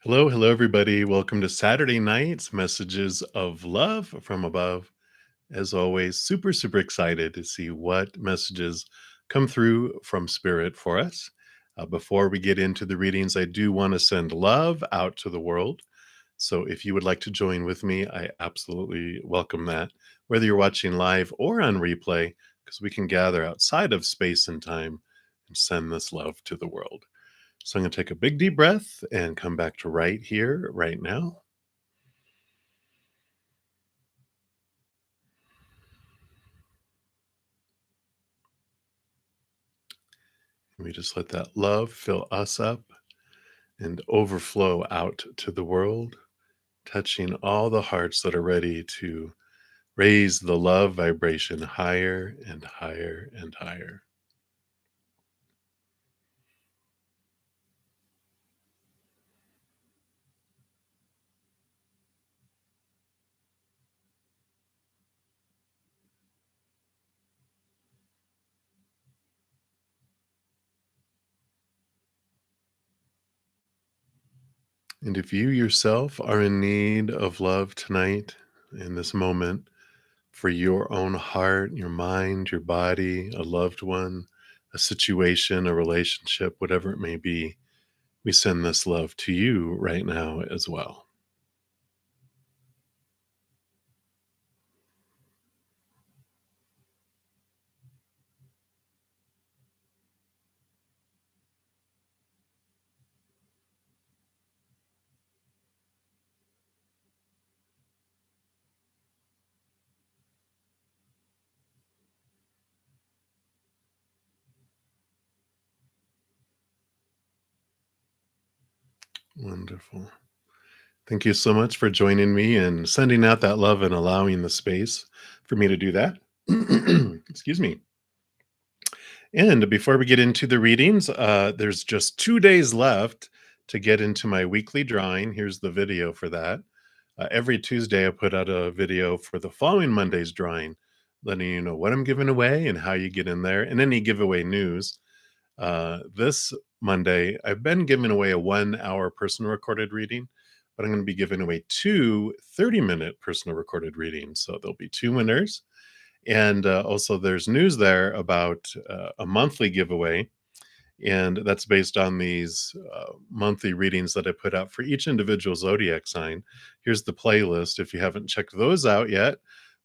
Hello, hello, everybody. Welcome to Saturday night's Messages of Love from Above. As always, super, super excited to see what messages come through from Spirit for us. Before we get into the readings, I do want to send love out to the world. So if you would like to join with me, I absolutely welcome that, whether you're watching live or on replay, because we can gather outside of space and time and send this love to the world. So I'm going to take a big deep breath and come back to right here, right now. We just let that love fill us up and overflow out to the world, touching all the hearts that are ready to raise the love vibration higher and higher and higher. And if you yourself are in need of love tonight, in this moment, for your own heart, your mind, your body, a loved one, a situation, a relationship, whatever it may be, we send this love to you right now as well. Wonderful. Thank you so much for joining me and sending out that love and allowing the space for me to do that. Excuse me. And before we get into the readings, there's just 2 days left to get into my weekly drawing. Here's the video for that. Every Tuesday, I put out a video for the following Monday's drawing, letting you know what I'm giving away and how you get in there, and any giveaway news. This Monday, I've been giving away a 1 hour personal recorded reading, but I'm going to be giving away two 30-minute personal recorded readings. So there'll be two winners. And also, there's news there about a monthly giveaway. And that's based on these monthly readings that I put out for each individual zodiac sign. Here's the playlist. If you haven't checked those out yet,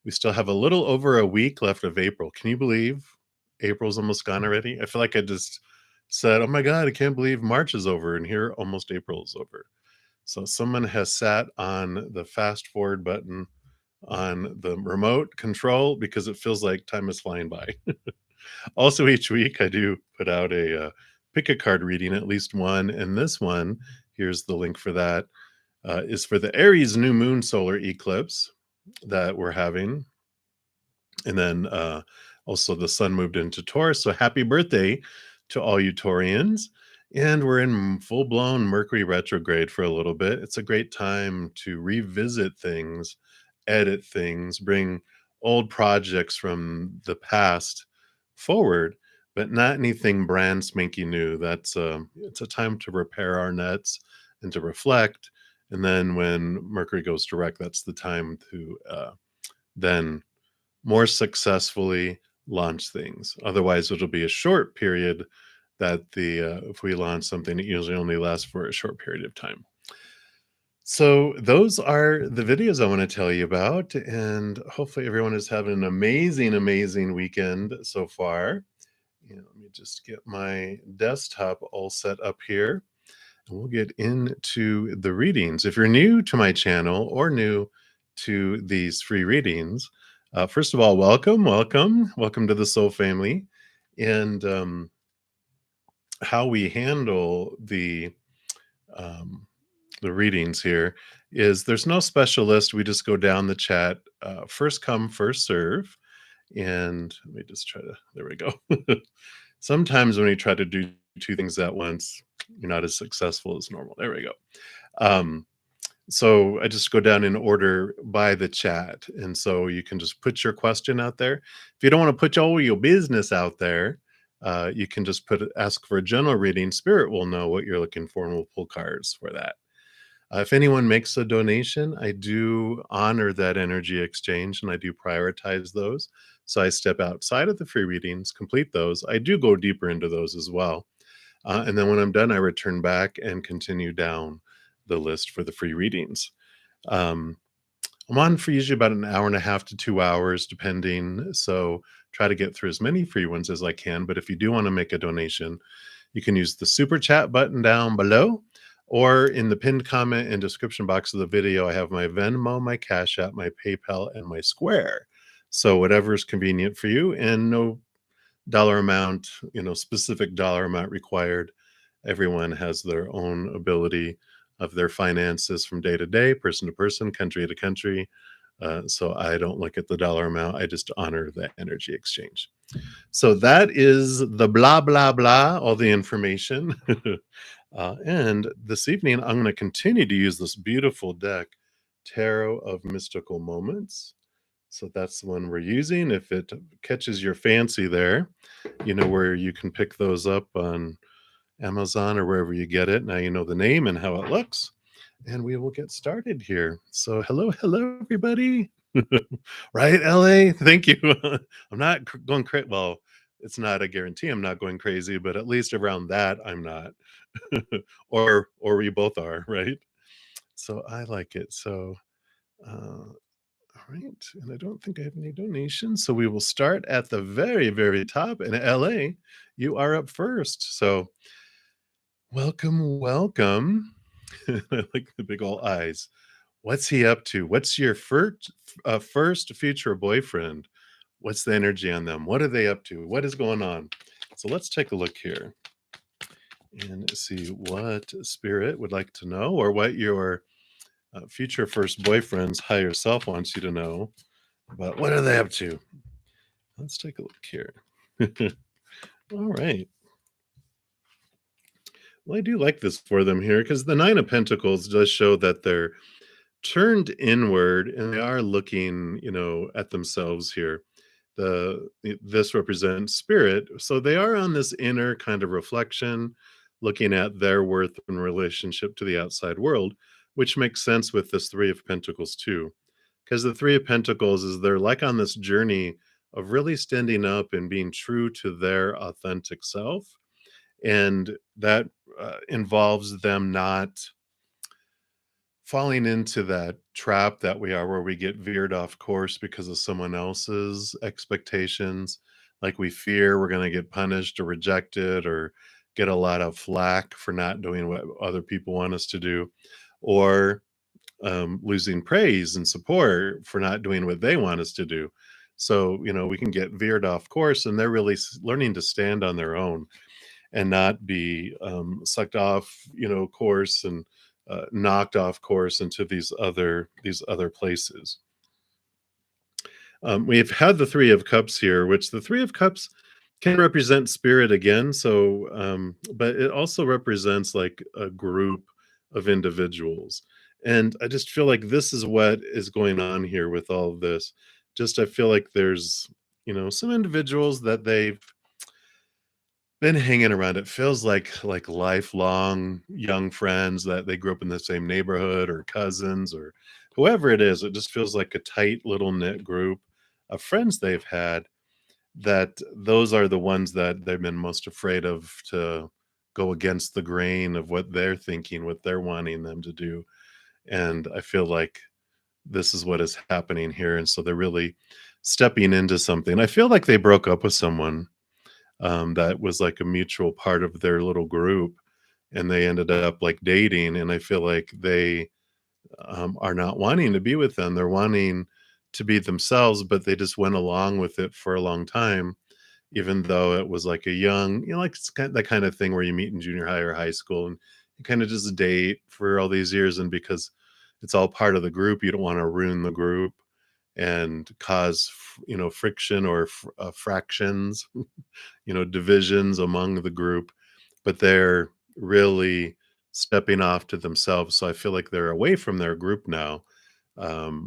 we still have a little over a week left of April. Can you believe April's almost gone already? I feel like I just said, oh my God, I can't believe March is over. And here almost April is over. So someone has sat on the fast forward button on the remote control because it feels like time is flying by. Also, each week I do put out a pick a card reading, at least one. And this one, here's the link for that, is for the Aries new moon solar eclipse that we're having. And then also the sun moved into Taurus. So happy birthday to all you Taurians. And we're in full blown Mercury retrograde for a little bit. It's a great time to revisit things, edit things, bring old projects from the past forward, but not anything brand spanky new. That's it's a time to repair our nets and to reflect. And then when Mercury goes direct, that's the time to then more successfully launch things. Otherwise, it'll be a short period that if we launch something, it usually only lasts for a short period of time. So those are the videos I want to tell you about, and hopefully everyone is having an amazing, amazing weekend so far. Let me just get my desktop all set up here, and we'll get into the readings. If you're new to my channel or new to these free readings, first of all, welcome, welcome, welcome to the Soul Family. And how we handle um, the readings here is there's no special list. We just go down the chat, first come, first serve. And let me just try to, there we go. Sometimes when you try to do two things at once, you're not as successful as normal. There we go. Um, so I just go down in order by the chat. And so you can just put your question out there. If you don't want to put all your business out there, you can just ask for a general reading. Spirit will know what you're looking for and we'll pull cards for that. If anyone makes a donation, I do honor that energy exchange and I do prioritize those. So I step outside of the free readings, complete those. I do go deeper into those as well. And then when I'm done, I return back and continue down the list for the free readings. Um, I'm on for usually about an hour and a half to 2 hours, depending. So try to get through as many free ones as I can. But if you do want to make a donation, you can use the super chat button down below, or in the pinned comment and description box of the video, I have my Venmo, my Cash App, my PayPal, and my Square. So whatever is convenient for you, and no dollar amount, specific dollar amount required. Everyone has their own ability of their finances from day to day, person to person, country to country. So I don't look at the dollar amount. I just honor the energy exchange. So that is the blah, blah, blah, all the information. And this evening, I'm going to continue to use this beautiful deck, Tarot of Mystical Moments. So that's the one we're using. If it catches your fancy there, you know where you can pick those up on Amazon or wherever you get it. Now you know the name and how it looks. And we will get started here. So hello, everybody. Right, LA? Thank you. I'm not going crazy. Well, it's not a guarantee I'm not going crazy, but at least around that I'm not. Or we both are, right? So I like it. So all right, and I don't think I have any donations, so we will start at the very, very top. In LA, you are up first. So welcome, welcome. I like the big old eyes. What's he up to? What's your first future boyfriend? What's the energy on them? What are they up to? What is going on? So let's take a look here and see what spirit would like to know, or what your future first boyfriend's higher self wants you to know. But what are they up to? Let's take a look here. All right. Well, I do like this for them here because the Nine of Pentacles does show that they're turned inward and they are looking, at themselves here. This represents spirit, so they are on this inner kind of reflection, looking at their worth in relationship to the outside world, which makes sense with this Three of Pentacles too, because the Three of Pentacles is they're like on this journey of really standing up and being true to their authentic self, and that involves them not falling into that trap that we are, where we get veered off course because of someone else's expectations. Like we fear we're going to get punished or rejected or get a lot of flack for not doing what other people want us to do, or losing praise and support for not doing what they want us to do. So, we can get veered off course, and they're really learning to stand on their own and not be sucked off, course, and knocked off course into these other places. We've had the Three of Cups here, which the Three of Cups can represent spirit again. So, but it also represents like a group of individuals. And I just feel like this is what is going on here with all of this. Just I feel like there's, some individuals that they've been hanging around. It feels like lifelong young friends that they grew up in the same neighborhood, or cousins, or whoever it is. It just feels like a tight little knit group of friends they've had, that those are the ones that they've been most afraid of to go against the grain of what they're thinking, what they're wanting them to do. And I feel like this is what is happening here. And so they're really stepping into something. I feel like they broke up with someone that was like a mutual part of their little group, and they ended up like dating. And I feel like they are not wanting to be with them. They're wanting to be themselves, but they just went along with it for a long time, even though it was like a young, like it's kind that kind of thing where you meet in junior high or high school, and you kind of just date for all these years. And because it's all part of the group, you don't want to ruin the group and cause, friction or fractions, divisions among the group. But they're really stepping off to themselves. So I feel like they're away from their group now.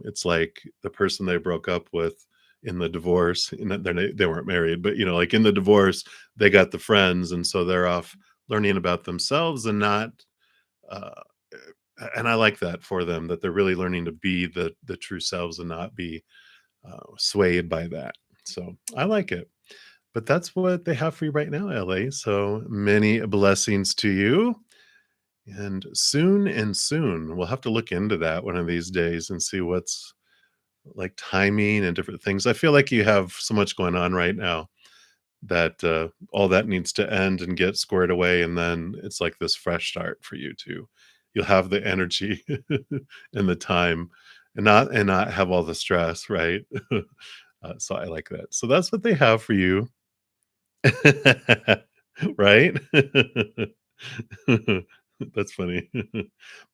It's like the person they broke up with in the divorce, they weren't married, but like in the divorce, they got the friends, and so they're off learning about themselves and not And I like that for them, that they're really learning to be the true selves and not be swayed by that. So I like it. But that's what they have for you right now, LA. So many blessings to you. And soon, we'll have to look into that one of these days and see what's like timing and different things. I feel like you have so much going on right now that all that needs to end and get squared away. And then it's like this fresh start for you too. You'll have the energy and the time and not have all the stress, right? So I like that. So that's what they have for you. Right? That's funny.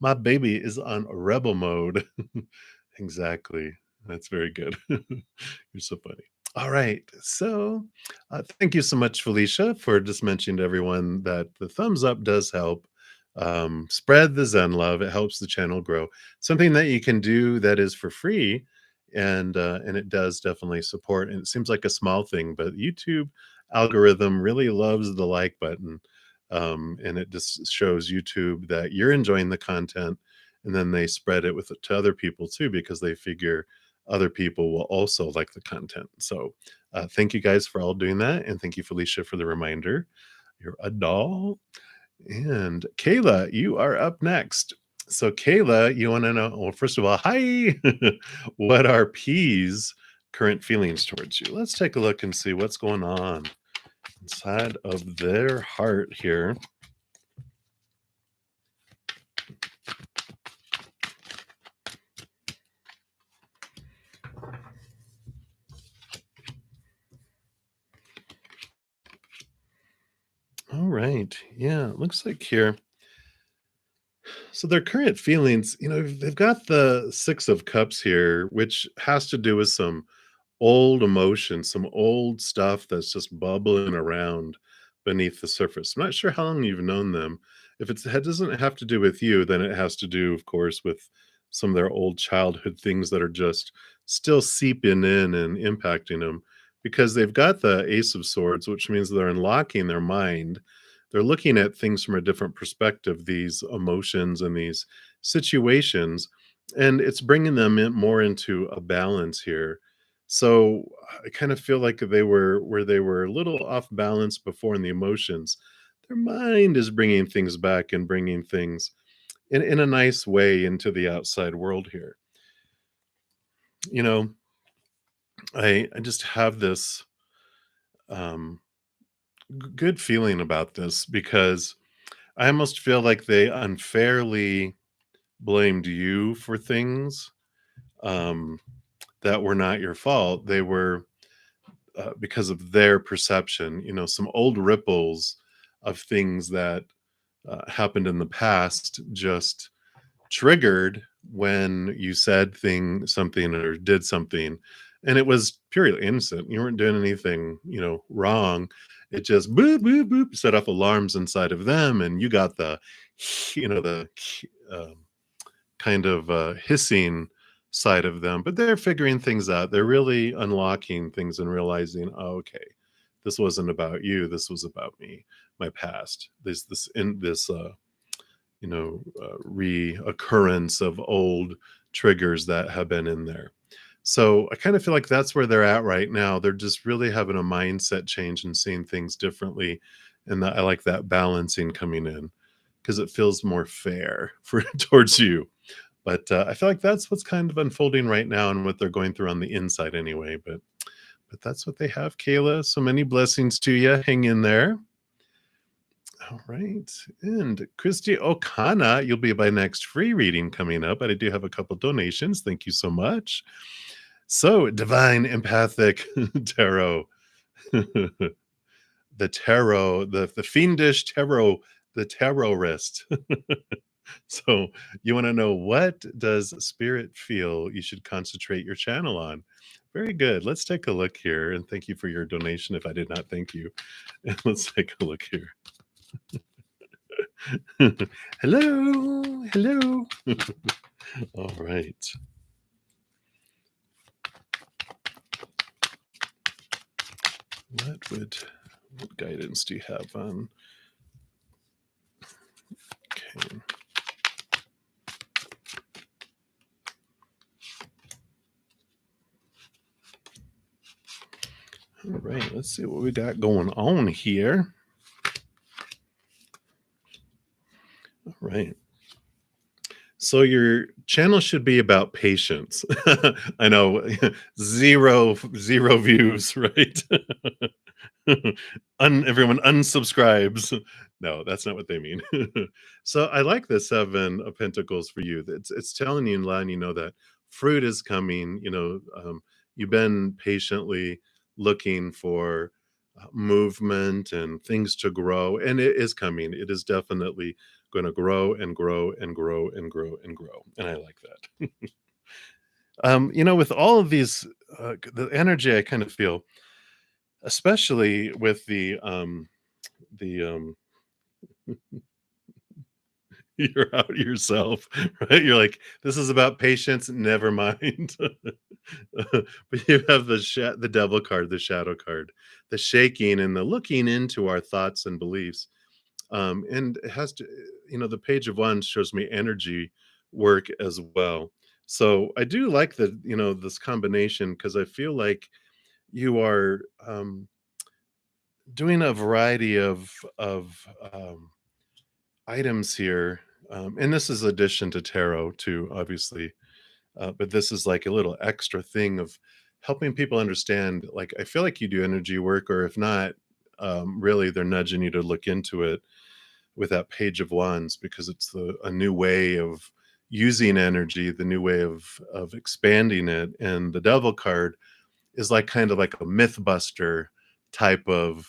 My baby is on rebel mode. Exactly. That's very good. You're so funny. All right. So, thank you so much, Felicia, for just mentioning to everyone that the thumbs up does help. Spread the Zen love. It helps the channel grow. Something that you can do that is for free, and it does definitely support. And it seems like a small thing, but YouTube algorithm really loves the like button, and it just shows YouTube that you're enjoying the content, and then they spread it with to other people too because they figure other people will also like the content. So, thank you guys for all doing that, and thank you, Felicia, for the reminder. You're a doll. And Kayla, you are up next. So, Kayla, you want to know? Well, first of all, hi. What are P's current feelings towards you? Let's take a look and see what's going on inside of their heart here. All right. Yeah, it looks like here. So their current feelings, they've got the 6 of Cups here, which has to do with some old emotions, some old stuff that's just bubbling around beneath the surface. I'm not sure how long you've known them. If it doesn't have to do with you, then it has to do, of course, with some of their old childhood things that are just still seeping in and impacting them because they've got the Ace of Swords, which means they're unlocking their mind. They're looking at things from a different perspective, these emotions and these situations, and it's bringing them in more into a balance here. So I kind of feel like they were where they were a little off balance before in the emotions. Their mind is bringing things back and bringing things in a nice way into the outside world here. You know, I just have this um, good feeling about this because I almost feel like they unfairly blamed you for things um, that were not your fault. They were because of their perception, some old ripples of things that happened in the past just triggered when you said something or did something, and it was purely innocent. You weren't doing anything, wrong. It just boop boop boop set off alarms inside of them, and you got the, the um, kind of hissing side of them, but they're figuring things out. They're really unlocking things and realizing, oh, okay, this wasn't about you. This was about me, my past. This in this reoccurrence of old triggers that have been in there. So I kind of feel like that's where they're at right now. They're just really having a mindset change and seeing things differently, and I like that balancing coming in because it feels more fair for towards you. But I feel like that's what's kind of unfolding right now and what they're going through on the inside anyway. But that's what they have, Kayla. So many blessings to you. Hang in there. All right. And Christy Okana, you'll be my next free reading coming up, but I do have a couple donations. Thank you so much. So, Divine Empathic Tarot. The tarot, the fiendish tarot, the terrorist. So you want to know, what does spirit feel you should concentrate your channel on? Very good. Let's take a look here. And thank you for your donation if I did not thank you. And let's take a look here. Hello. Hello. All right. What guidance do you have on? Okay. All right, let's see what we got going on here. All right. So your channel should be about patience. I know zero views, right? Everyone unsubscribes. No, that's not what they mean. So I like the 7 of Pentacles for you. It's telling you and letting you know that fruit is coming. You've been patiently looking for movement and things to grow, and it is coming. It is definitely going to grow and grow and grow and grow and grow, and I like that. With all of these, the energy I kind of feel, especially with the you're out yourself, right? You're like, this is about patience, never mind. But you have the devil card, the shadow card, the shaking and the looking into our thoughts and beliefs. And it has to, the Page of Wands shows me energy work as well. So I do like this combination because I feel like you are doing a variety of items here, and this is addition to tarot too, obviously, but this is like a little extra thing of helping people understand. Like, I feel like you do energy work, or if not, really, they're nudging you to look into it with that Page of Wands because it's a new way of using energy, the new way of expanding it, and the Devil card is like kind of like a myth buster type of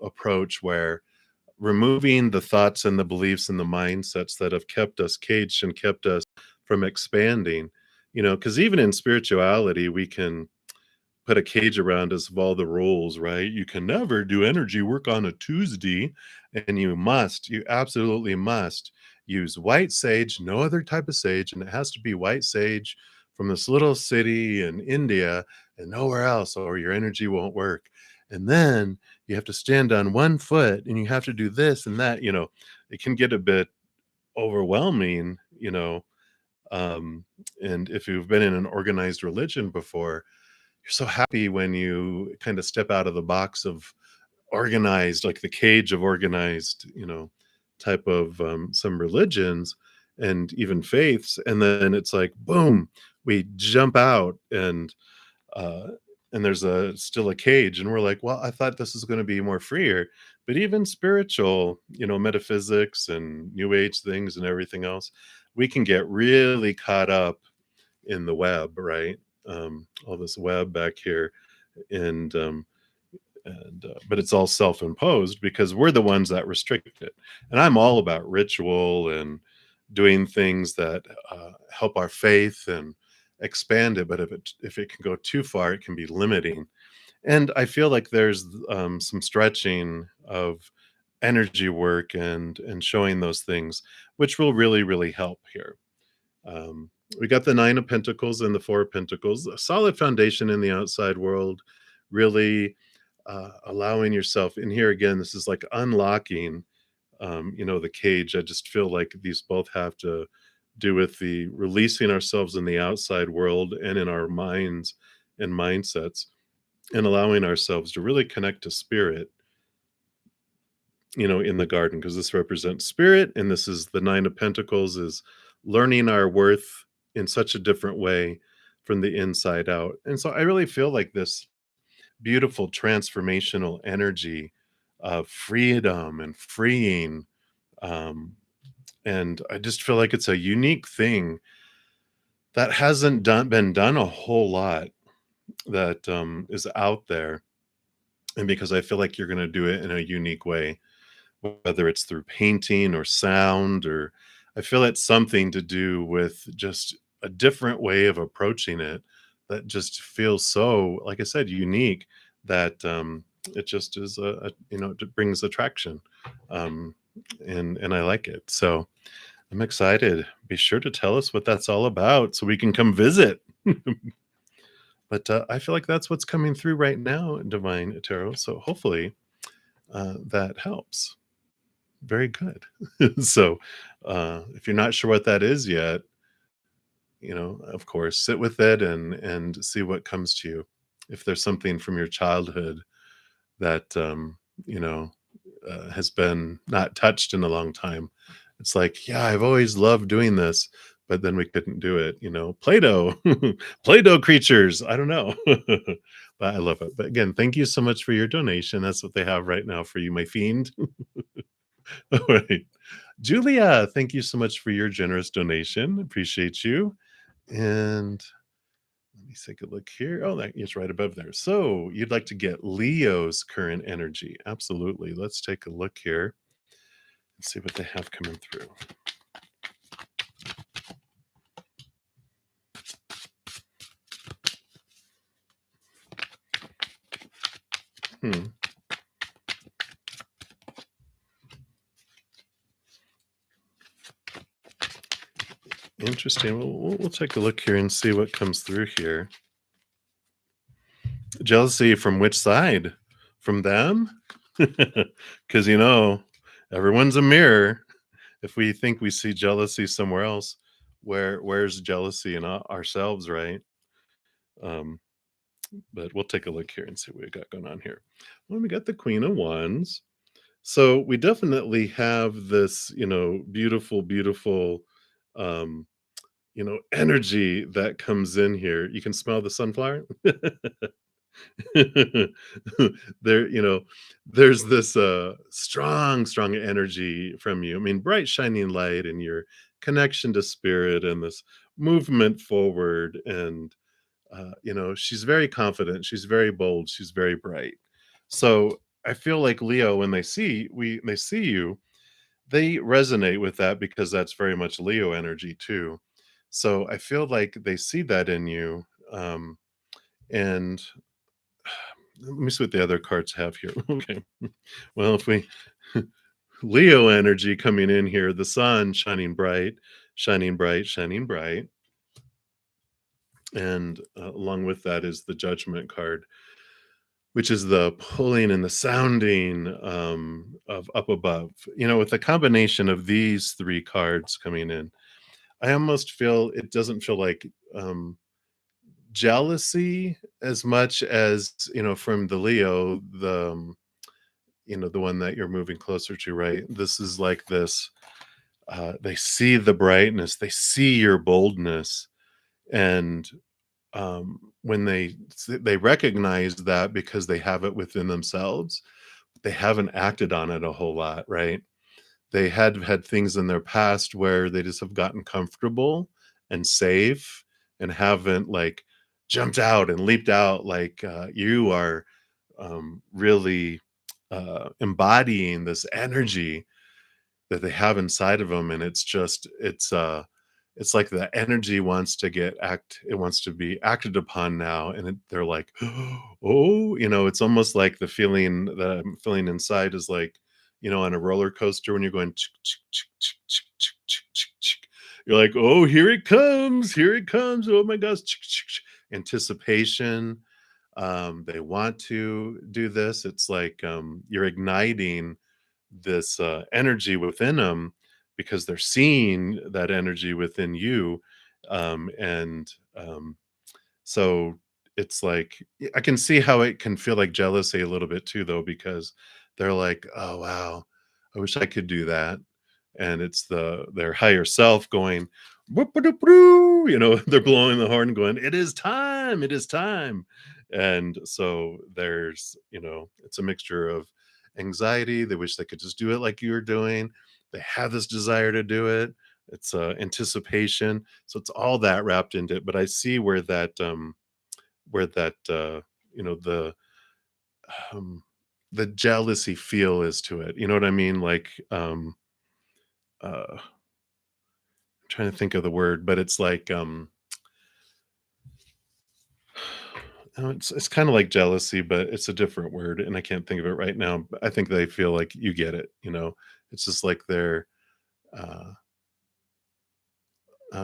approach where removing the thoughts and the beliefs and the mindsets that have kept us caged and kept us from expanding. Because even in spirituality, we can put a cage around us of all the rules, right? You can never do energy work on a Tuesday, and you absolutely must use white sage, no other type of sage, and it has to be white sage from this little city in India and nowhere else, or your energy won't work. And then you have to stand on one foot and you have to do this and that. It can get a bit overwhelming, um, and if you've been in an organized religion before, you're so happy when you kind of step out of the box of organized, like the cage of organized, type of some religions and even faiths. And then it's like, boom, we jump out uh, and there's still a cage. And we're like, well, I thought this is going to be more freer. But even spiritual, metaphysics and new age things and everything else, we can get really caught up in the web, right? All this web back here, and but it's all self-imposed because we're the ones that restrict it. And I'm all about ritual and doing things that help our faith and expand it. But if it can go too far, it can be limiting. And I feel like there's some stretching of energy work and showing those things, which will really really help here. um, we got the 9 of Pentacles and the 4 of Pentacles, a solid foundation in the outside world, really allowing yourself in here again. This is like unlocking, the cage. I just feel like these both have to do with the releasing ourselves in the outside world and in our minds and mindsets, and allowing ourselves to really connect to spirit, in the garden, because this represents spirit, and this is the 9 of Pentacles is learning our worth in such a different way from the inside out. And so I really feel like this beautiful transformational energy of freedom and freeing, um, and I just feel like it's a unique thing that hasn't been done a whole lot, that is out there. And because I feel like you're going to do it in a unique way, whether it's through painting or sound, or I feel it's something to do with just a different way of approaching it that just feels so, like I said, unique, that it just is it brings attraction. um, and I like it. So I'm excited. Be sure to tell us what that's all about so we can come visit. But I feel like that's what's coming through right now in Divine Tarot. So hopefully that helps. Very good. So, if you're not sure what that is yet, of course, sit with it and see what comes to you. if there's something from your childhood that you know has been not touched in a long time. It's like, yeah, I've always loved doing this, but then we couldn't do it. Play-Doh, Play-Doh creatures. I don't know, but I love it. But again, thank you so much for your donation. That's what they have right now for you, my fiend. All right, Julia, thank you so much for your generous donation. Appreciate you. And let me take a look here. Oh, that is right above there. So you'd like to get Leo's current energy. Absolutely. Let's take a look here and see what they have coming through. Hmm. Interesting. Well, we'll take a look here and see what comes through here. Jealousy from which side? From them? Because, everyone's a mirror. If we think we see jealousy somewhere else, where's jealousy in ourselves, right? Um, but we'll take a look here and see what we got going on here. Well, we got the Queen of Wands. So we definitely have this, beautiful, beautiful, um, energy that comes in here. You can smell the sunflower. there, there's this strong, strong energy from you. I mean, bright, shining light and your connection to spirit and this movement forward. And she's very confident, she's very bold, she's very bright. So I feel like Leo, when they see you, they resonate with that because that's very much Leo energy too. So I feel like they see that in you. And let me see what the other cards have here. Okay. Well, if we Leo energy coming in here, the sun shining bright, shining bright, shining bright. And along with that is the judgment card, which is the pulling and the sounding of up above. With the combination of these three cards coming in, I almost feel it doesn't feel like jealousy as much as, from the Leo, the one that you're moving closer to, right? This is like this, they see the brightness, they see your boldness, and when they recognize that because they have it within themselves, they haven't acted on it a whole lot, right? They had things in their past where they just have gotten comfortable and safe and haven't like jumped out and leaped out like you are really embodying this energy that they have inside of them. And it's like the energy wants to it wants to be acted upon now. And they're like, oh, it's almost like the feeling that I'm feeling inside is like, on a roller coaster when you're going, chick, chick, chick, chick, chick, chick, chick, chick, chick. You're like, oh, here it comes. Here it comes. Oh my gosh. Chick, chick, chick. Anticipation. They want to do this. It's like you're igniting this energy within them because they're seeing that energy within you. And so it's like I can see how it can feel like jealousy a little bit too, though, because they're like, oh wow, I wish I could do that. And it's their higher self going, "Whoop-a-doop-doo," they're blowing the horn, going, it is time, it is time. And so it's a mixture of anxiety. They wish they could just do it like you were doing. They have this desire to do it. It's anticipation. So it's all that wrapped into it. But I see where that um, the jealousy feel is to it. You know what I mean? Like I'm trying to think of the word, but it's like it's kind of like jealousy, but it's a different word, and I can't think of it right now. But I think they feel like you get it. It's just like they're uh,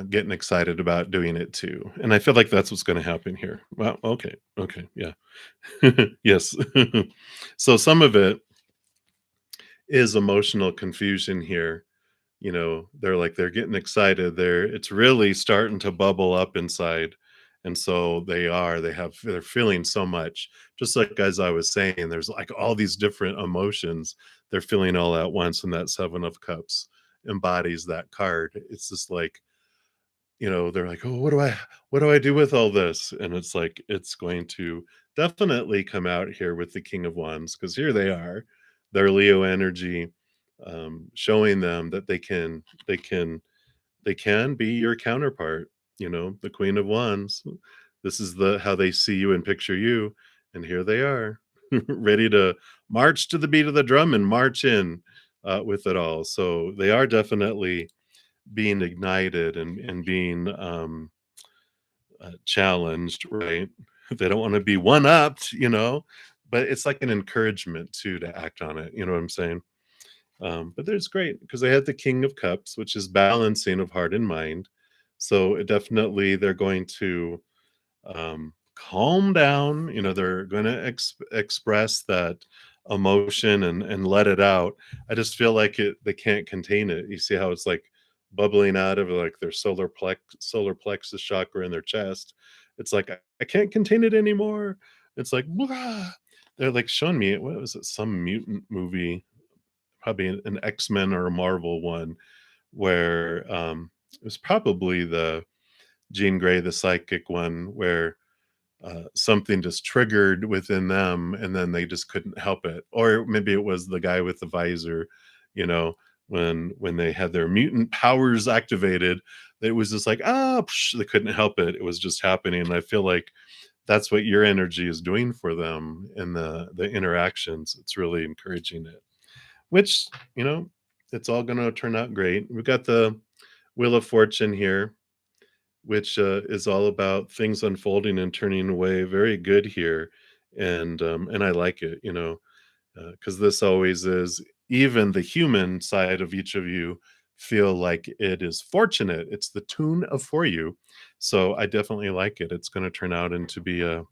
getting excited about doing it too, and I feel like that's what's going to happen here. Well, okay, okay, yeah, yes. So some of it is emotional confusion here. They're getting excited. It's really starting to bubble up inside, And so they're feeling so much, just like as I was saying, there's like all these different emotions they're feeling all at once, and that Seven of Cups embodies that card. It's just like, they're like, "Oh, what do I do with all this?" And it's like it's going to definitely come out here with the King of Wands, because here they are, their Leo energy, showing them that they can be your counterpart, the Queen of Wands. This is the how they see you and picture you, and here they are, ready to march to the beat of the drum and march in, with it all. So they are definitely being ignited and being, challenged, right? They don't wanna be one-upped, but it's like an encouragement too to act on it, you know what I'm saying? But there's great because they had the King of Cups, which is balancing of heart and mind. So it definitely they're going to, calm down. They're going to express that emotion and let it out. I just feel like they can't contain it. You see how it's like bubbling out of like their solar plexus chakra in their chest. It's like I can't contain it anymore. It's like "Blah." They're like showing me what was it, some mutant movie, probably an X-Men or a Marvel one, where, it was probably the Jean Grey, the psychic one, where, something just triggered within them, and then they just couldn't help it. Or maybe it was the guy with the visor, you know, when they had their mutant powers activated, it was just like, "Ah," they couldn't help it. It was just happening, and I feel like that's what your energy is doing for them in the interactions. It's really encouraging it. Which, it's all gonna turn out great. We've got the Wheel of Fortune here, which, is all about things unfolding and turning away very good here, and I like it, because this always is even the human side of each of you feel like it is fortunate. It's the tune of for you. So I definitely like it. It's gonna turn out into be a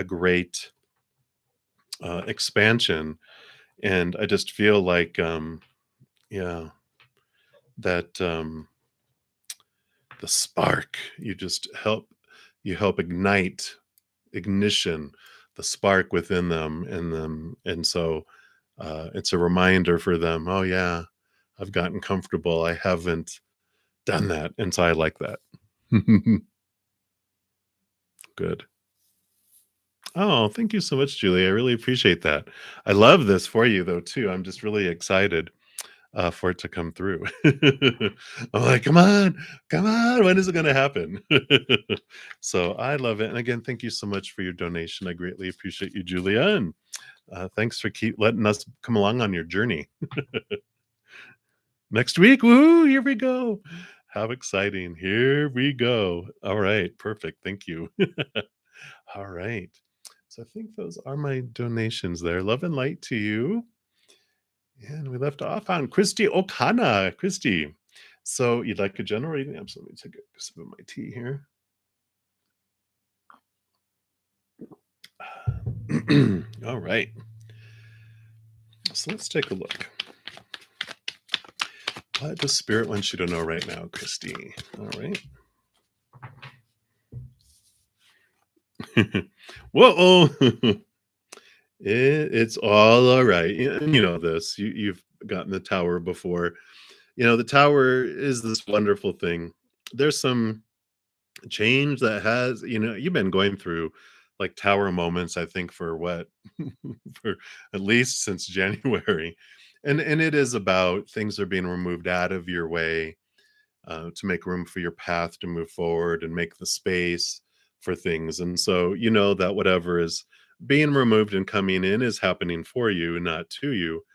great, expansion, and I just feel like, yeah, that, the spark, you help ignition, the spark within them, and so, it's a reminder for them, "Oh, yeah, I've gotten comfortable, I haven't done that," and so I like that. Good. Oh, thank you so much, Julie, I really appreciate that. I love this for you, though, too. I'm just really excited, for it to come through. I'm like, come on, when is it gonna happen?" So I love it. And again, thank you so much for your donation. I greatly appreciate you, Julia. And thanks for keep letting us come along on your journey. Next week, woo, here we go. How exciting. Here we go. All right, perfect. Thank you. All right. So I think those are my donations there. Love and light to you. And we left off on Christy Okana. Christy, so you'd like a general reading? So let me take a sip of my tea here. All right. So let's take a look. What does Spirit want you to know right now, Christy? All right. Whoa. It's all right. You know this. You've gotten the tower before. The tower is this wonderful thing. There's some change that has, you've been going through like tower moments, I think, for what, for at least since January. And it is about things are being removed out of your way, to make room for your path to move forward and make the space for things. And so, that whatever is being removed and coming in is happening for you, not to you.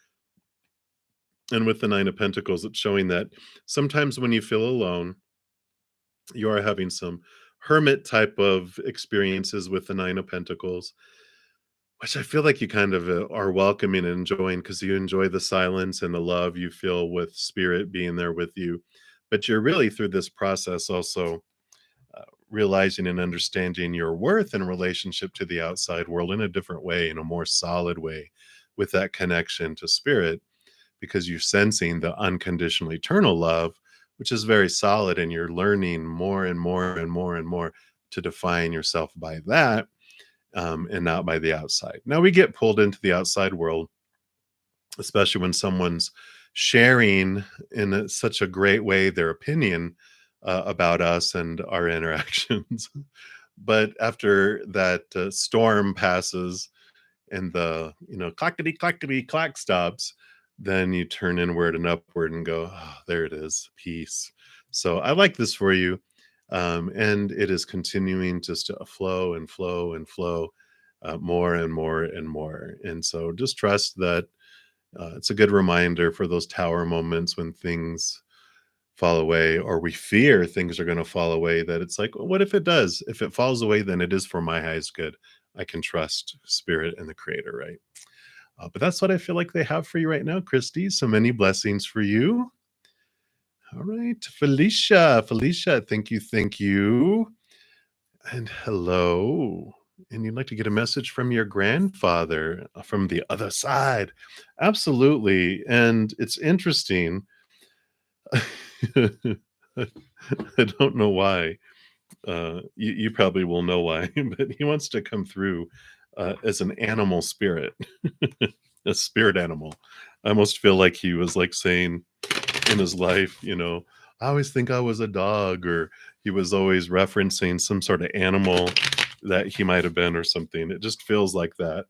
And with the Nine of Pentacles, it's showing that sometimes when you feel alone, you are having some hermit type of experiences with the Nine of Pentacles, which I feel like you kind of, are welcoming and enjoying, because you enjoy the silence and the love you feel with Spirit being there with you. But you're really through this process also, realizing and understanding your worth in relationship to the outside world in a different way, in a more solid way, with that connection to Spirit, because you're sensing the unconditional eternal love, which is very solid, and you're learning more and more and more and more to define yourself by that, and not by the outside. Now we get pulled into the outside world, especially when someone's sharing in such a great way their opinion about us and our interactions. But after that storm passes and the clackety clackety clack stops, then you turn inward and upward and go, oh, there it is, peace. So I like this for you. And it is continuing just to flow and flow and flow, more and more and more. And so just trust that it's a good reminder for those tower moments when things fall away, or we fear things are going to fall away, that it's like, well, what if it does? If it falls away, then it is for my highest good. I can trust spirit and the creator, right? But that's what I feel like they have for you right now, Christy. So many blessings for you. All right, Felicia. Felicia, thank you. Thank you. And hello. And you'd like to get a message from your grandfather from the other side. Absolutely. And it's interesting. I don't know why. You probably will know why, but he wants to come through as an animal spirit, a spirit animal. I almost feel like he was like saying in his life, I always think I was a dog, or he was always referencing some sort of animal that he might have been or something. It just feels like that.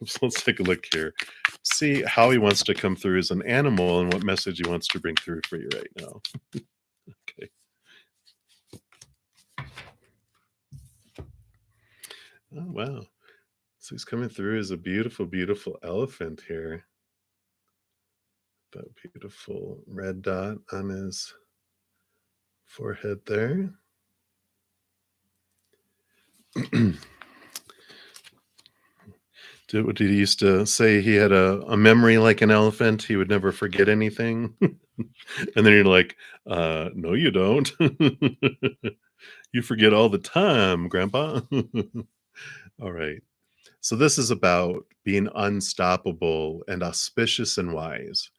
So let's take a look here. See how he wants to come through as an animal and what message he wants to bring through for you right now. Okay. Oh, wow. So he's coming through as a beautiful, beautiful elephant here. That beautiful red dot on his forehead there. Did he used to say he had a memory like an elephant? He would never forget anything. And then you're like, no, you don't. You forget all the time, Grandpa. All right. So this is about being unstoppable and auspicious and wise.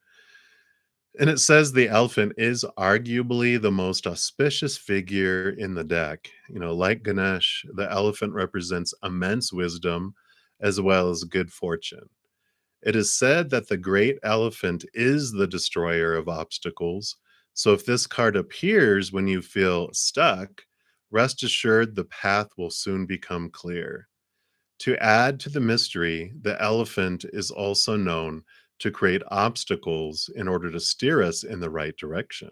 And it says the elephant is arguably the most auspicious figure in the deck. Like Ganesh, the elephant represents immense wisdom as well as good fortune. It is said that the great elephant is the destroyer of obstacles. So if this card appears when you feel stuck, rest assured the path will soon become clear. To add to the mystery, the elephant is also known to create obstacles in order to steer us in the right direction.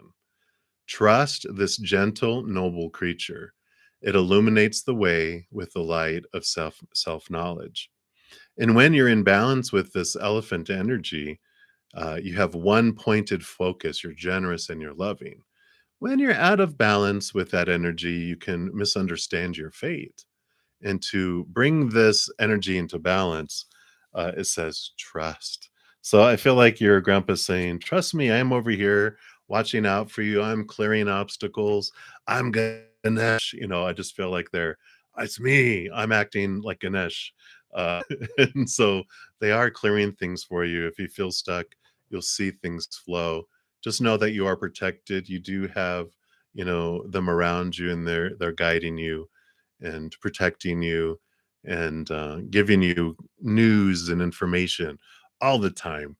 Trust this gentle, noble creature. It illuminates the way with the light of self-knowledge. And when you're in balance with this elephant energy, you have one pointed focus. You're generous and you're loving. When you're out of balance with that energy, you can misunderstand your fate. And to bring this energy into balance, it says trust. So I feel like your grandpa's saying, trust me, I'm over here watching out for you. I'm clearing obstacles. I'm Ganesh. I just feel like it's me. I'm acting like Ganesh. And so they are clearing things for you. If you feel stuck, you'll see things flow. Just know that you are protected. You do have, them around you, and they're guiding you and protecting you and giving you news and information all the time.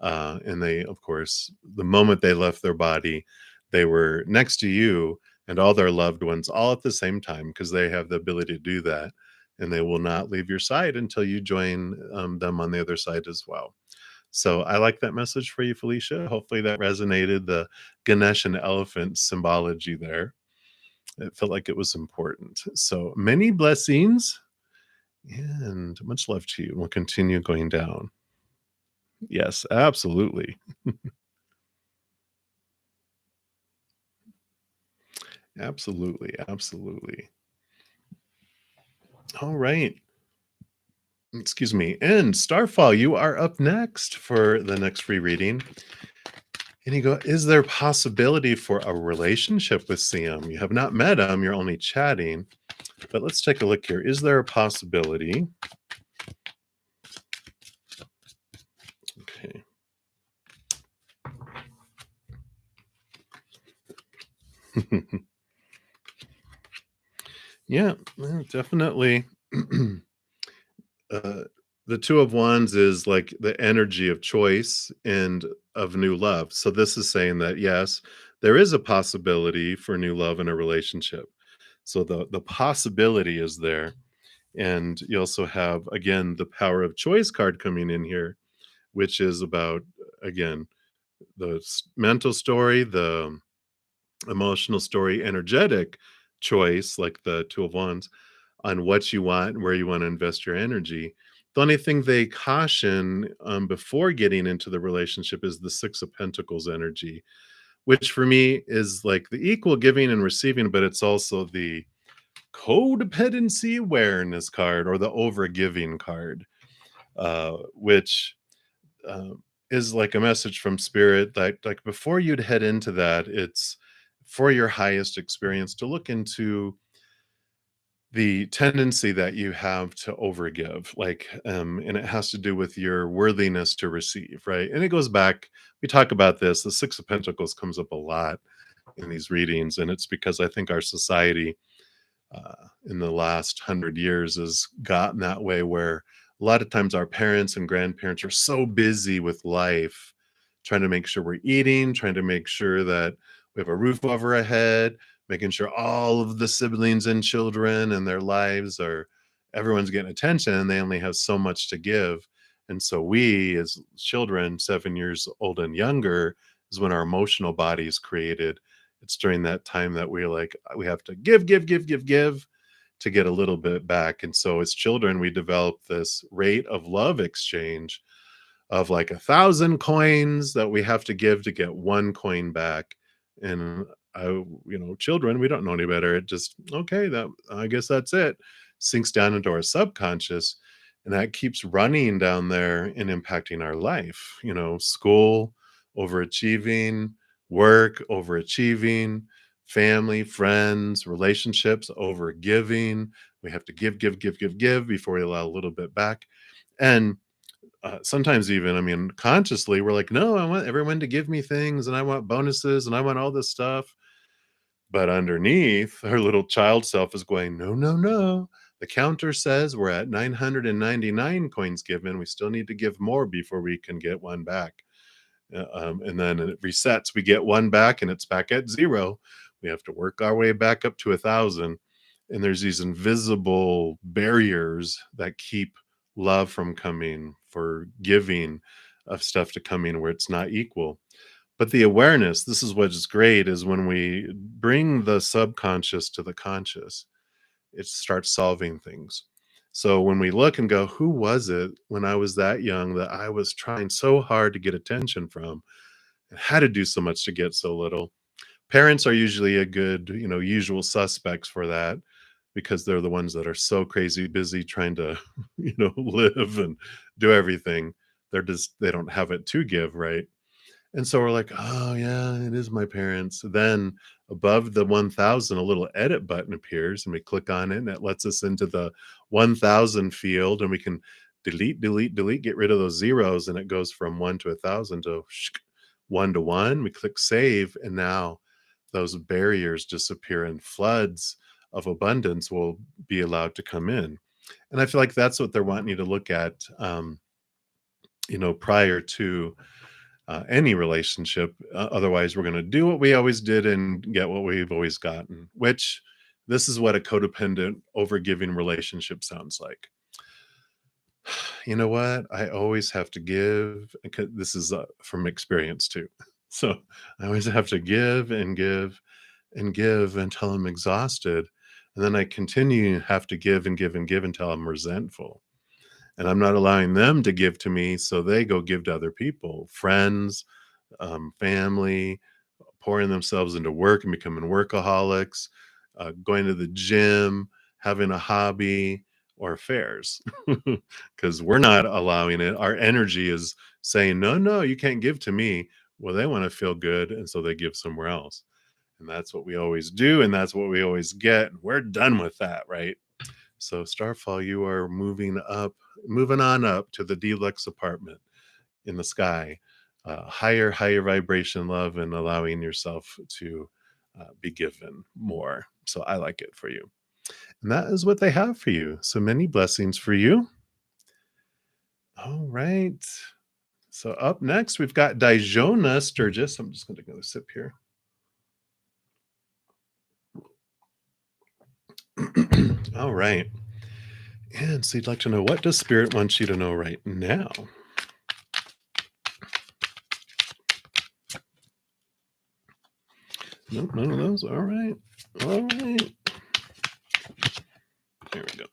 And they, of course, the moment they left their body, they were next to you and all their loved ones all at the same time, because they have the ability to do that. And they will not leave your side until you join them on the other side as well. So I like that message for you, Felicia. Hopefully that resonated, the Ganesh and elephant symbology there. It felt like it was important. So many blessings and much love to you. We'll continue going down. Yes, absolutely. Absolutely. Absolutely. All right. Excuse me. And Starfall, you are up next for the next free reading. And you go, is there possibility for a relationship with Siam? You have not met him, you're only chatting. But let's take a look here. Is there a possibility? Okay. Yeah, yeah, definitely. uh, the Two of Wands is like the energy of choice and of new love. So this is saying that yes, there is a possibility for new love in a relationship. So the possibility is there. And you also have again the power of choice card coming in here, which is about again the mental story, the emotional story, energetic choice, like the Two of Wands, on what you want and where you want to invest your energy. The only thing they caution before getting into the relationship is the Six of Pentacles energy, which for me is like the equal giving and receiving, but it's also the codependency awareness card or the overgiving card, which is like a message from spirit. Like before you'd head into that, it's for your highest experience to look into the tendency that you have to overgive, like, and it has to do with your worthiness to receive, right? And it goes back, we talk about this, the Six of Pentacles comes up a lot in these readings, and it's because I think our society in the last 100 years has gotten that way where a lot of times our parents and grandparents are so busy with life, trying to make sure we're eating, trying to make sure that we have a roof over our head, making sure all of the siblings and children and their lives are everyone's getting attention and they only have so much to give. And so we as children, 7 years old and younger, is when our emotional body is created. It's during that time that we're like, we have to give, give, give, give, give to get a little bit back. And so as children, we develop this rate of love exchange of like 1,000 coins that we have to give to get 1 coin back. And children, we don't know any better. It just, okay, that I guess that's it. Sinks down into our subconscious. And that keeps running down there and impacting our life. School, overachieving, work, overachieving, family, friends, relationships, overgiving. We have to give, give, give, give, give before we allow a little bit back. And sometimes even, I mean, consciously, we're like, no, I want everyone to give me things and I want bonuses and I want all this stuff. But underneath, her little child self is going, no, no, no. The counter says we're at 999 coins given. We still need to give more before we can get one back. And then it resets. We get one back and it's back at zero. We have to work our way back up to 1,000. And there's these invisible barriers that keep love from coming, for giving of stuff to come in where it's not equal. But the awareness, this is what's great, is when we bring the subconscious to the conscious, it starts solving things. So when we look and go, who was it when I was that young that I was trying so hard to get attention from and had to do so much to get so little? Parents are usually a good, usual suspects for that because they're the ones that are so crazy busy trying to, live and do everything. They don't have it to give, right? And so we're like, "Oh, yeah, it is my parents." Then above the 1,000, a little edit button appears, and we click on it, and it lets us into the 1,000 field, and we can delete, delete, delete, get rid of those zeros, and it goes from 1 to 1,000 to 1 to 1. We click save, and now those barriers disappear, and floods of abundance will be allowed to come in. And I feel like that's what they're wanting you to look at, prior to any relationship. Otherwise, we're going to do what we always did and get what we've always gotten, which this is what a codependent, overgiving relationship sounds like. You know what? I always have to give. This is from experience too. So I always have to give and give and give until I'm exhausted. And then I continue to have to give and give and give until I'm resentful. And I'm not allowing them to give to me. So they go give to other people, friends, family, pouring themselves into work and becoming workaholics, going to the gym, having a hobby, or affairs. Because we're not allowing it. Our energy is saying, no, no, you can't give to me. Well, they want to feel good. And so they give somewhere else. And that's what we always do. And that's what we always get. We're done with that, right? So, Starfall, you are moving on up to the deluxe apartment in the sky, higher, higher vibration love, and allowing yourself to be given more. So I like it for you. And that is what they have for you. So many blessings for you. All right. So up next, we've got Dijona Sturgis. I'm just going to take another sip here. All right. And so you'd like to know, what does Spirit want you to know right now? Nope, none of those. All right. All right. There we go.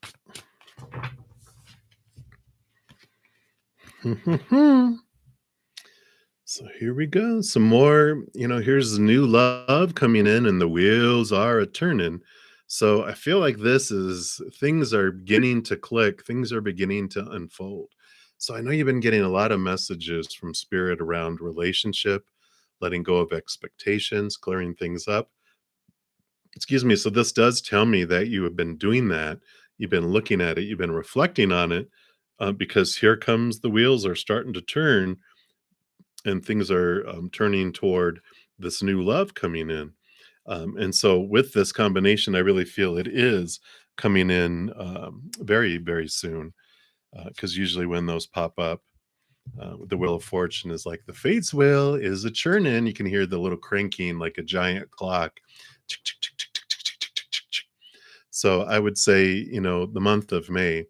So here we go. Some more, here's new love coming in, and the wheels are a turning. So I feel like this is things are beginning to click, things are beginning to unfold. So I know you've been getting a lot of messages from Spirit around relationship, letting go of expectations, clearing things up. Excuse me. So this does tell me that you have been doing that. You've been looking at it, you've been reflecting on it, because here comes the wheels are starting to turn, and things are turning toward this new love coming in. And so, with this combination, I really feel it is coming in very, very soon. Because usually, when those pop up, the Wheel of Fortune is like the Fates wheel is a churning. You can hear the little cranking like a giant clock. Tick, tick, tick, tick, tick, tick, tick, tick, tick, tick. So, I would say, the month of May,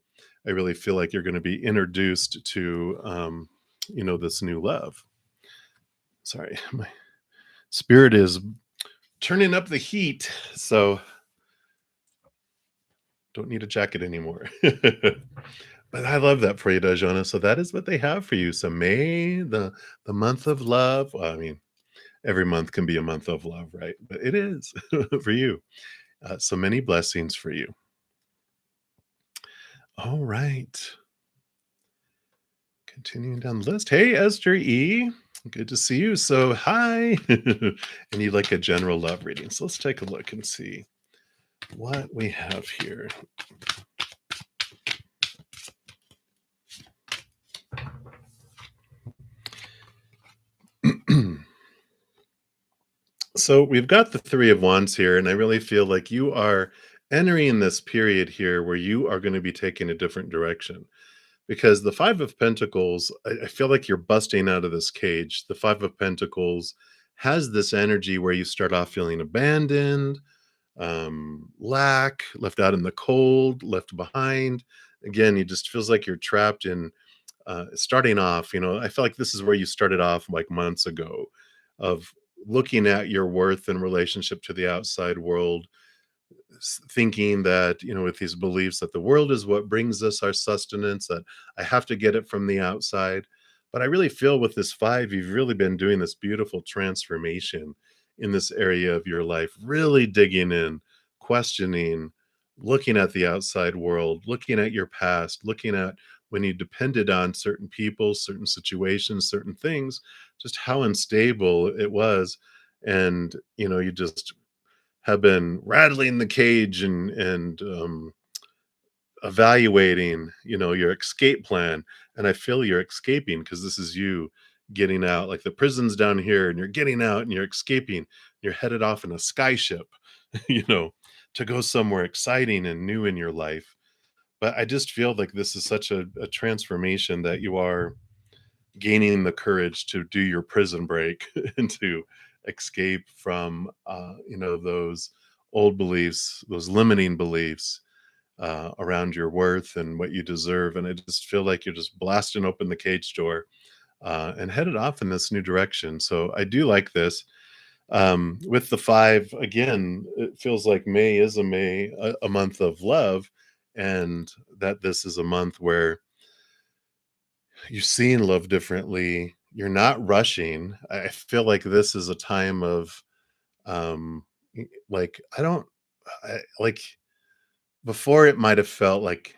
I really feel like you're going to be introduced to, this new love. Sorry, my spirit is turning up the heat, so don't need a jacket anymore. But I love that for you, Dajona. So that is what they have for you. So May, the month of love. Well, I mean, every month can be a month of love, right? But it is for you. So many blessings for you. All right. Continuing down the list. Hey, Esther E. Good to see you. So, hi. And you like a general love reading. So, let's take a look and see what we have here. So we've got the Three of Wands here, and I really feel like you are entering this period here where you are going to be taking a different direction. Because the Five of Pentacles, I feel like you're busting out of this cage. The Five of Pentacles has this energy where you start off feeling abandoned, lack, left out in the cold, left behind. Again, it just feels like you're trapped in starting off. I feel like this is where you started off like months ago, of looking at your worth in relationship to the outside world, thinking that, with these beliefs that the world is what brings us our sustenance, that I have to get it from the outside. But I really feel with this five, you've really been doing this beautiful transformation in this area of your life, really digging in, questioning, looking at the outside world, looking at your past, looking at when you depended on certain people, certain situations, certain things, just how unstable it was. And, you just have been rattling the cage and evaluating, your escape plan. And I feel you're escaping because this is you getting out. Like the prison's down here, and you're getting out and you're escaping. You're headed off in a skyship, you know, to go somewhere exciting and new in your life. But I just feel like this is such a transformation that you are gaining the courage to do your prison break and to escape from those old beliefs, those limiting beliefs around your worth and what you deserve. And I just feel like you're just blasting open the cage door and headed off in this new direction. So I do like this. With the five, again, it feels like May is a month of love, and that this is a month where you're seeing love differently. You're not rushing. I feel like this is a time of like I don't like before it might have felt like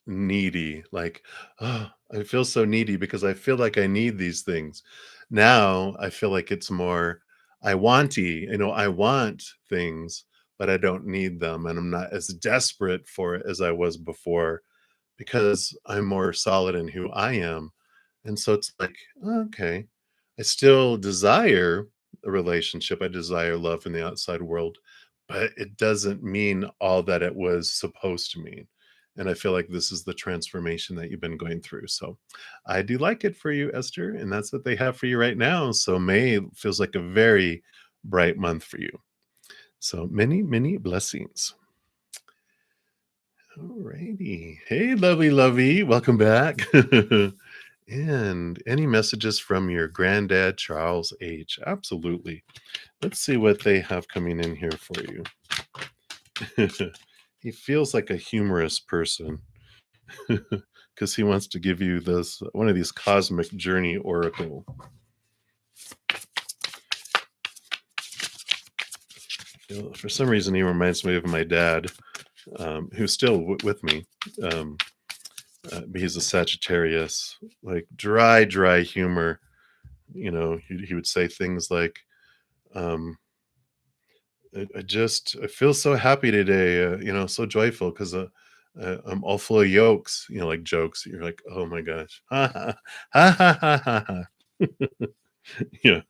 needy, like, oh, I feel so needy because I feel like I need these things. Now I feel like it's more I wanty, I want things, but I don't need them, and I'm not as desperate for it as I was before because I'm more solid in who I am. And so it's like, okay, I still desire a relationship. I desire love in the outside world, but it doesn't mean all that it was supposed to mean. And I feel like this is the transformation that you've been going through. So I do like it for you, Esther. And that's what they have for you right now. So May feels like a very bright month for you. So many, many blessings. All righty. Hey, lovey, lovey. Welcome back. And any messages from your granddad, Charles H? Absolutely. Let's see what they have coming in here for you. He feels like a humorous person because he wants to give you this one of these cosmic journey oracle. For some reason, he reminds me of my dad, who's still with me. But he's a Sagittarius, like dry humor. He would say things like, um, I feel so happy today, so joyful because I'm all full of yolks, like jokes. You're like, oh my gosh, ha ha ha ha ha ha. Ha." Yeah.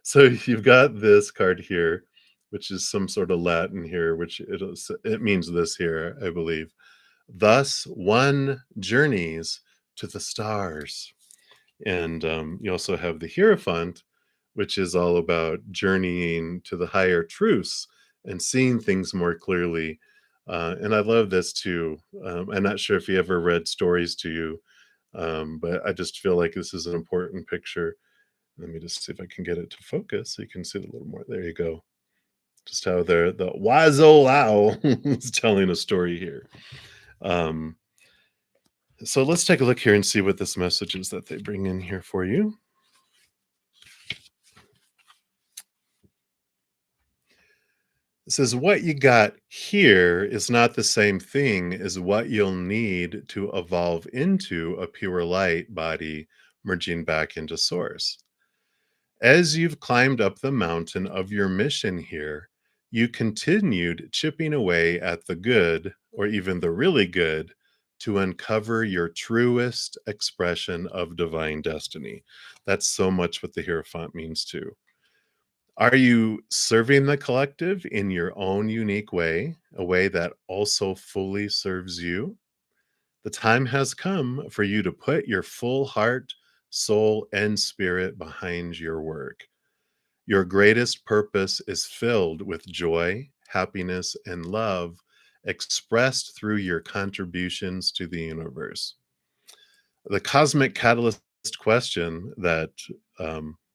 So you've got this card here, which is some sort of Latin here, which it means this here, I believe. Thus, one journeys to the stars. And you also have the Hierophant, which is all about journeying to the higher truths and seeing things more clearly. And I love this too. I'm not sure if he ever read stories to you, but I just feel like this is an important picture. Let me just see if I can get it to focus so you can see it a little more. There you go. Just how the wise old owl is telling a story here. So let's take a look here and see what this message is that they bring in here for you. It says, what you got here is not the same thing as what you'll need to evolve into a pure light body merging back into source. As you've climbed up the mountain of your mission here, you continued chipping away at the good, or even the really good, to uncover your truest expression of divine destiny. That's so much what the Hierophant means too. Are you serving the collective in your own unique way, a way that also fully serves you? The time has come for you to put your full heart, soul, and spirit behind your work. Your greatest purpose is filled with joy, happiness, and love expressed through your contributions to the universe. The cosmic catalyst question that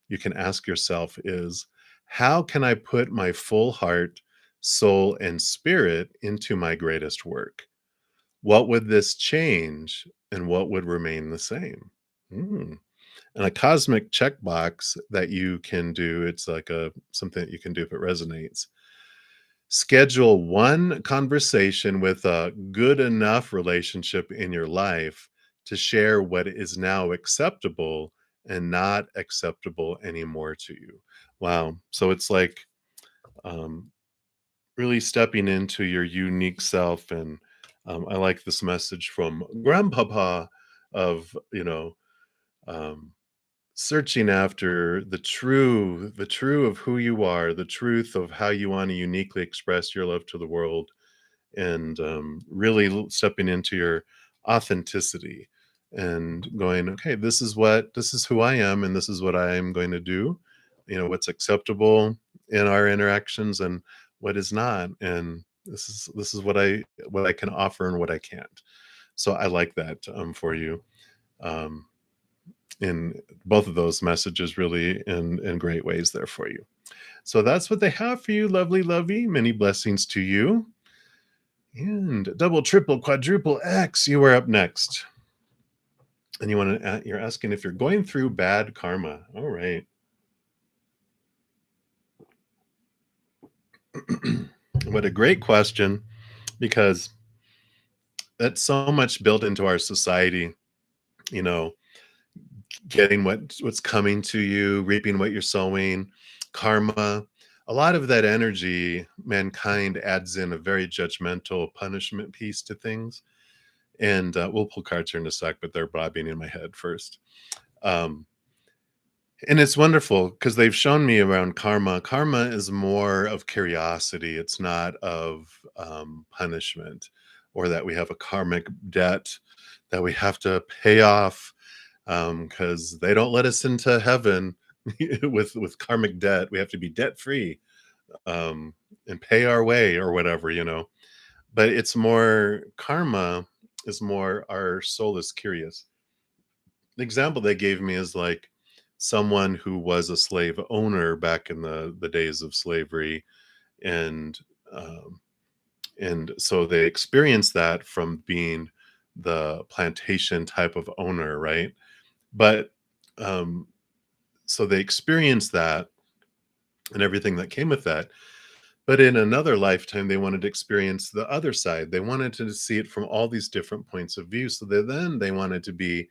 you can ask yourself is, how can I put my full heart, soul, and spirit into my greatest work? What would this change and what would remain the same? Hmm. And a cosmic checkbox that you can do, it's like something that you can do if it resonates. Schedule one conversation with a good enough relationship in your life to share what is now acceptable and not acceptable anymore to you. Wow. So it's like um, really stepping into your unique self. And I like this message from Grandpapa of, um, searching after the true of who you are, the truth of how you want to uniquely express your love to the world, and really stepping into your authenticity and going, okay, this is who I am, and this is what I am going to do. What's acceptable in our interactions and what is not, and this is what I can offer and what I can't. So I like that for you. Um, in both of those messages really in great ways there for you. So that's what they have for you, lovely lovey. Many blessings to you. And double, triple, quadruple X, you are up next. And you're asking if you're going through bad karma. All right. What a great question, because that's so much built into our society, you know, getting what's coming to you, reaping what you're sowing, karma. A lot of that energy, mankind adds in a very judgmental punishment piece to things. And we'll pull cards here in a sec, but they're bobbing in my head first. Um, And it's wonderful because they've shown me around karma. Karma is more of curiosity. It's not of punishment, or that we have a karmic debt that we have to pay off because they don't let us into heaven with karmic debt. We have to be debt free and pay our way or whatever, But it's more karma is more our soul is curious. The example they gave me is like someone who was a slave owner back in the days of slavery, and um, and so they experienced that from being the plantation type of owner, right? But um, so they experienced that and everything that came with that. But in another lifetime, they wanted to experience the other side. They wanted to see it from all these different points of view. So they wanted to be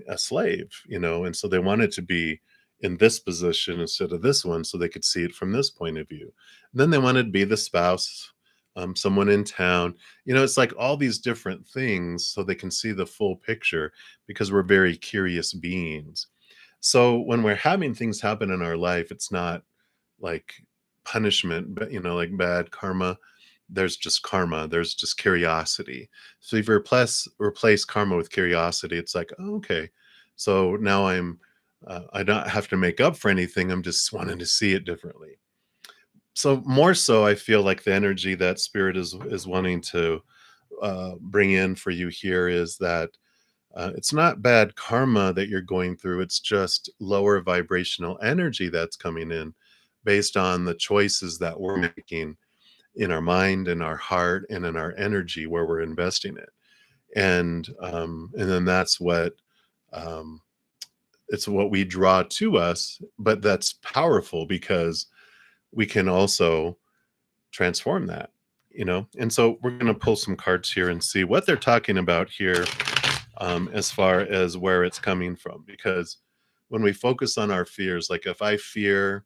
a slave, and so they wanted to be in this position instead of this one, so they could see it from this point of view. And then they wanted to be the spouse, someone in town. It's like all these different things, so they can see the full picture because we're very curious beings. So when we're having things happen in our life, it's not like punishment, but like bad karma. There's just karma. There's just curiosity. So if you replace karma with curiosity, it's like, oh, okay. So now I don't have to make up for anything. I'm just wanting to see it differently. So more so, I feel like the energy that spirit is wanting to bring in for you here is that it's not bad karma that you're going through. It's just lower vibrational energy that's coming in based on the choices that we're making in our mind, in our heart, and in our energy where we're investing it. And then that's what um, it's what we draw to us. But that's powerful because we can also transform that. And so we're going to pull some cards here and see what they're talking about here as far as where it's coming from. Because when we focus on our fears, like if I fear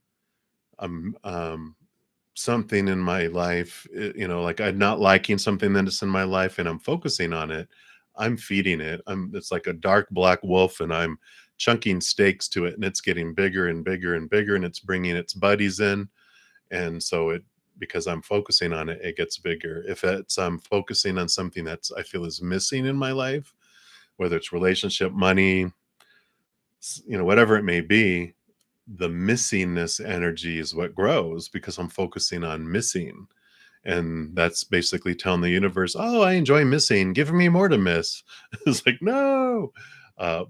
something in my life, like I'm not liking something that's in my life and I'm focusing on it, I'm feeding it. It's like a dark black wolf and I'm chunking steaks to it and it's getting bigger and bigger and bigger and it's bringing its buddies in. And so because I'm focusing on it, it gets bigger. If it's I'm focusing on something that's I feel is missing in my life, whether it's relationship, money, whatever it may be, the missingness energy is what grows because I'm focusing on missing. And that's basically telling the universe, oh, I enjoy missing. Give me more to miss. It's like, no.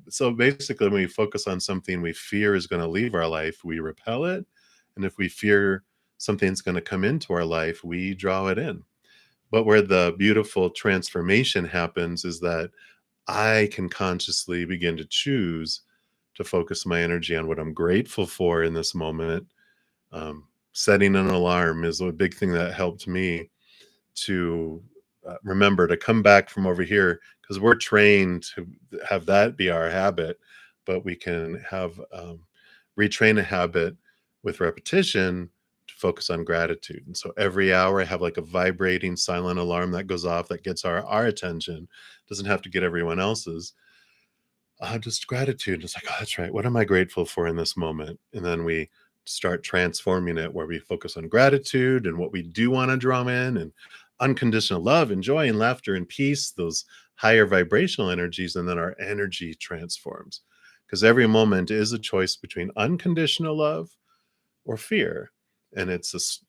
So basically, when we focus on something we fear is going to leave our life, we repel it. And if we fear something's going to come into our life, we draw it in. But where the beautiful transformation happens is that I can consciously begin to choose to focus my energy on what I'm grateful for in this moment. Setting an alarm is a big thing that helped me to remember to come back from over here because we're trained to have that be our habit, but we can have retrain a habit with repetition to focus on gratitude. And so every hour I have like a vibrating silent alarm that goes off that gets our attention. Doesn't have to get everyone else's. Just gratitude. It's like, oh, that's right. What am I grateful for in this moment? And then we start transforming it where we focus on gratitude and what we do want to draw in and unconditional love and joy and laughter and peace, those higher vibrational energies. And then our energy transforms because every moment is a choice between unconditional love or fear. And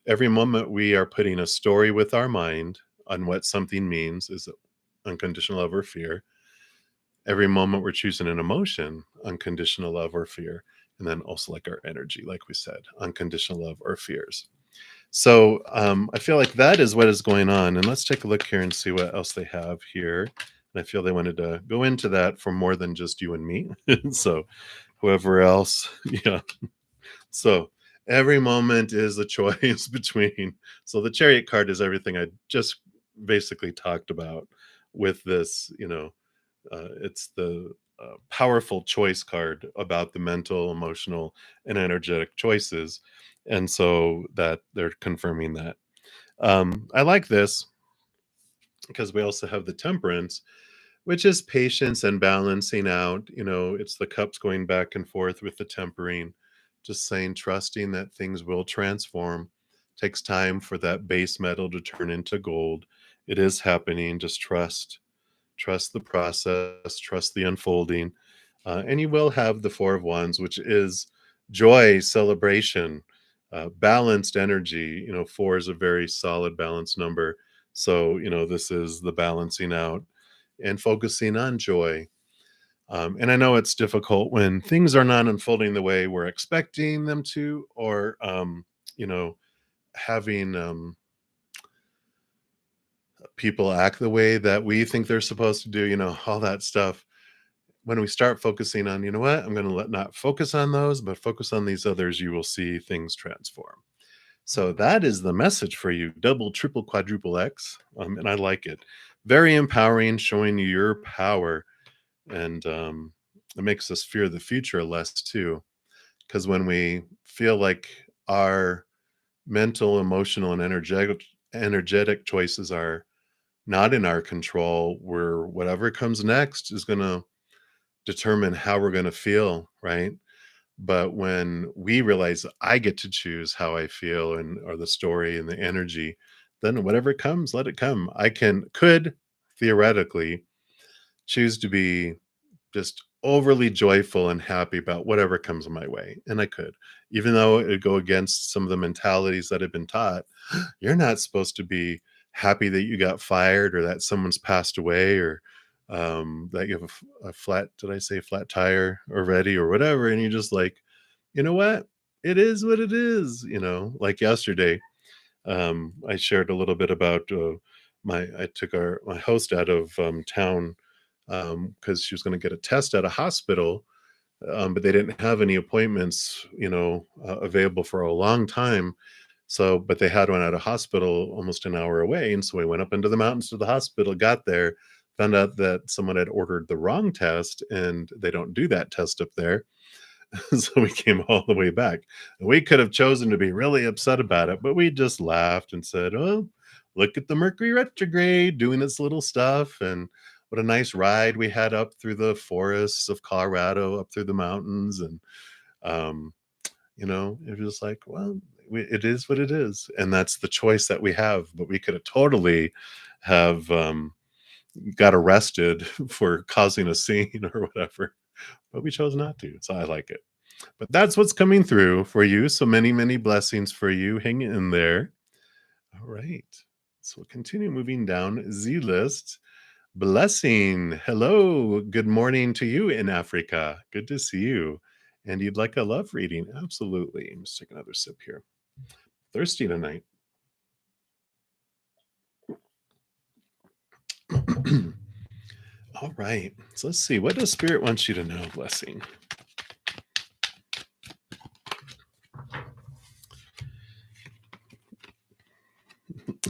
every moment we are putting a story with our mind on what something means is it unconditional love or fear. Every moment we're choosing an emotion, unconditional love or fear. And then also like our energy, like we said, unconditional love or fears. So I feel like that is what is going on. And let's take a look here and see what else they have here. And I feel they wanted to go into that for more than just you and me. So whoever else, yeah. So every moment is a choice between. So the chariot card is everything I just basically talked about with this, it's the powerful choice card about the mental, emotional, and energetic choices. And so that they're confirming that. I like this because we also have the temperance. which is patience and balancing out. It's the cups going back and forth with the tempering, just saying, trusting that things will transform. Takes time for that base metal to turn into gold. It is happening. Just trust the process, trust the unfolding, and you will have the Four of Wands, which is joy, celebration, balanced energy. Four is a very solid, balanced number. So, this is the balancing out and focusing on joy. And I know it's difficult when things are not unfolding the way we're expecting them to, or, you know, having people act the way that we think they're supposed to do, all that stuff. When we start focusing on, you know what, I'm going to let not focus on those, but focus on these others, you will see things transform. So that is the message for you, double, triple, quadruple X. And I like it. Very empowering, showing you your power. And it makes us fear the future less too. Because when we feel like our mental, emotional, and energetic choices are not in our control, where whatever comes next is going to determine how we're going to feel, right? But when we realize I get to choose how I feel and or the story and the energy, then whatever comes, let it come. I could theoretically choose to be just overly joyful and happy about whatever comes my way. And I could, even though it would go against some of the mentalities that have been taught. You're not supposed to be happy that you got fired or that someone's passed away or that you have a flat, did I say flat tire already or whatever? And you're just like, you know what? It is what it is. Like yesterday, I shared a little bit about I took my host out of town because she was going to get a test at a hospital, but they didn't have any appointments, available for a long time. So, but they had one at a hospital almost an hour away, and so we went up into the mountains to the hospital. Got there, found out that someone had ordered the wrong test, and they don't do that test up there. So we came all the way back. And we could have chosen to be really upset about it, but we just laughed and said, "Oh, look at the Mercury retrograde doing its little stuff." And what a nice ride we had up through the forests of Colorado, up through the mountains. And, um, it was like, well, it is what it is. And that's the choice that we have. But we could have totally have got arrested for causing a scene or whatever, but we chose not to. So I like it. But that's what's coming through for you. So many, many blessings for you. Hang in there. All right. So we'll continue moving down Z list. Blessing. Hello. Good morning to you in Africa. Good to see you. And you'd like a love reading? Absolutely. Let's take another sip here. Thirsty tonight. All right. So let's see. What does Spirit want you to know, Blessing?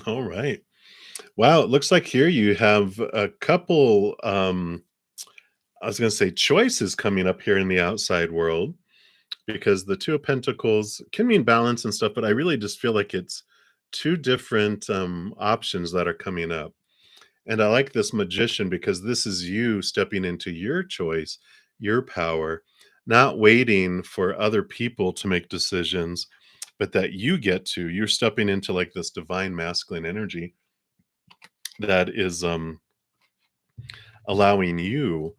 All right. Wow, it looks like here you have a couple I was going to say choices coming up here in the outside world, because the 2 of Pentacles can mean balance and stuff, but I really just feel like it's 2 different options that are coming up. And I like this Magician because this is you stepping into your choice, your power, not waiting for other people to make decisions, but that you're stepping into like this divine masculine energy that is allowing you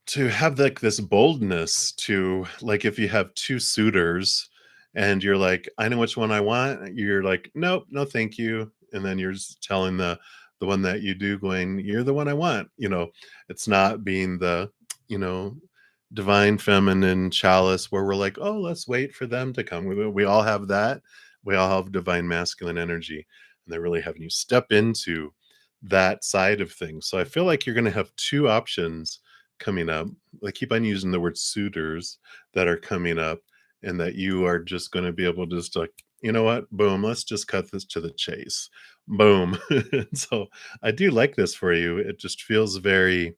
to have like this boldness to, like, if you have 2 suitors and you're like, I know which one I want, you're like, nope, no thank you. And then you're just telling the one that you do, going, you're the one I want. It's not being the, you know divine feminine chalice where we're like, oh, let's wait for them to come. We all have that. We all have divine masculine energy, and they're really having you step into that side of things. So I feel like you're going to have 2 options coming up. I keep on using the word suitors that are coming up, and that you are just going to be able to just like, you know what, boom, let's just cut this to the chase. Boom. So I do like this for you. It just feels very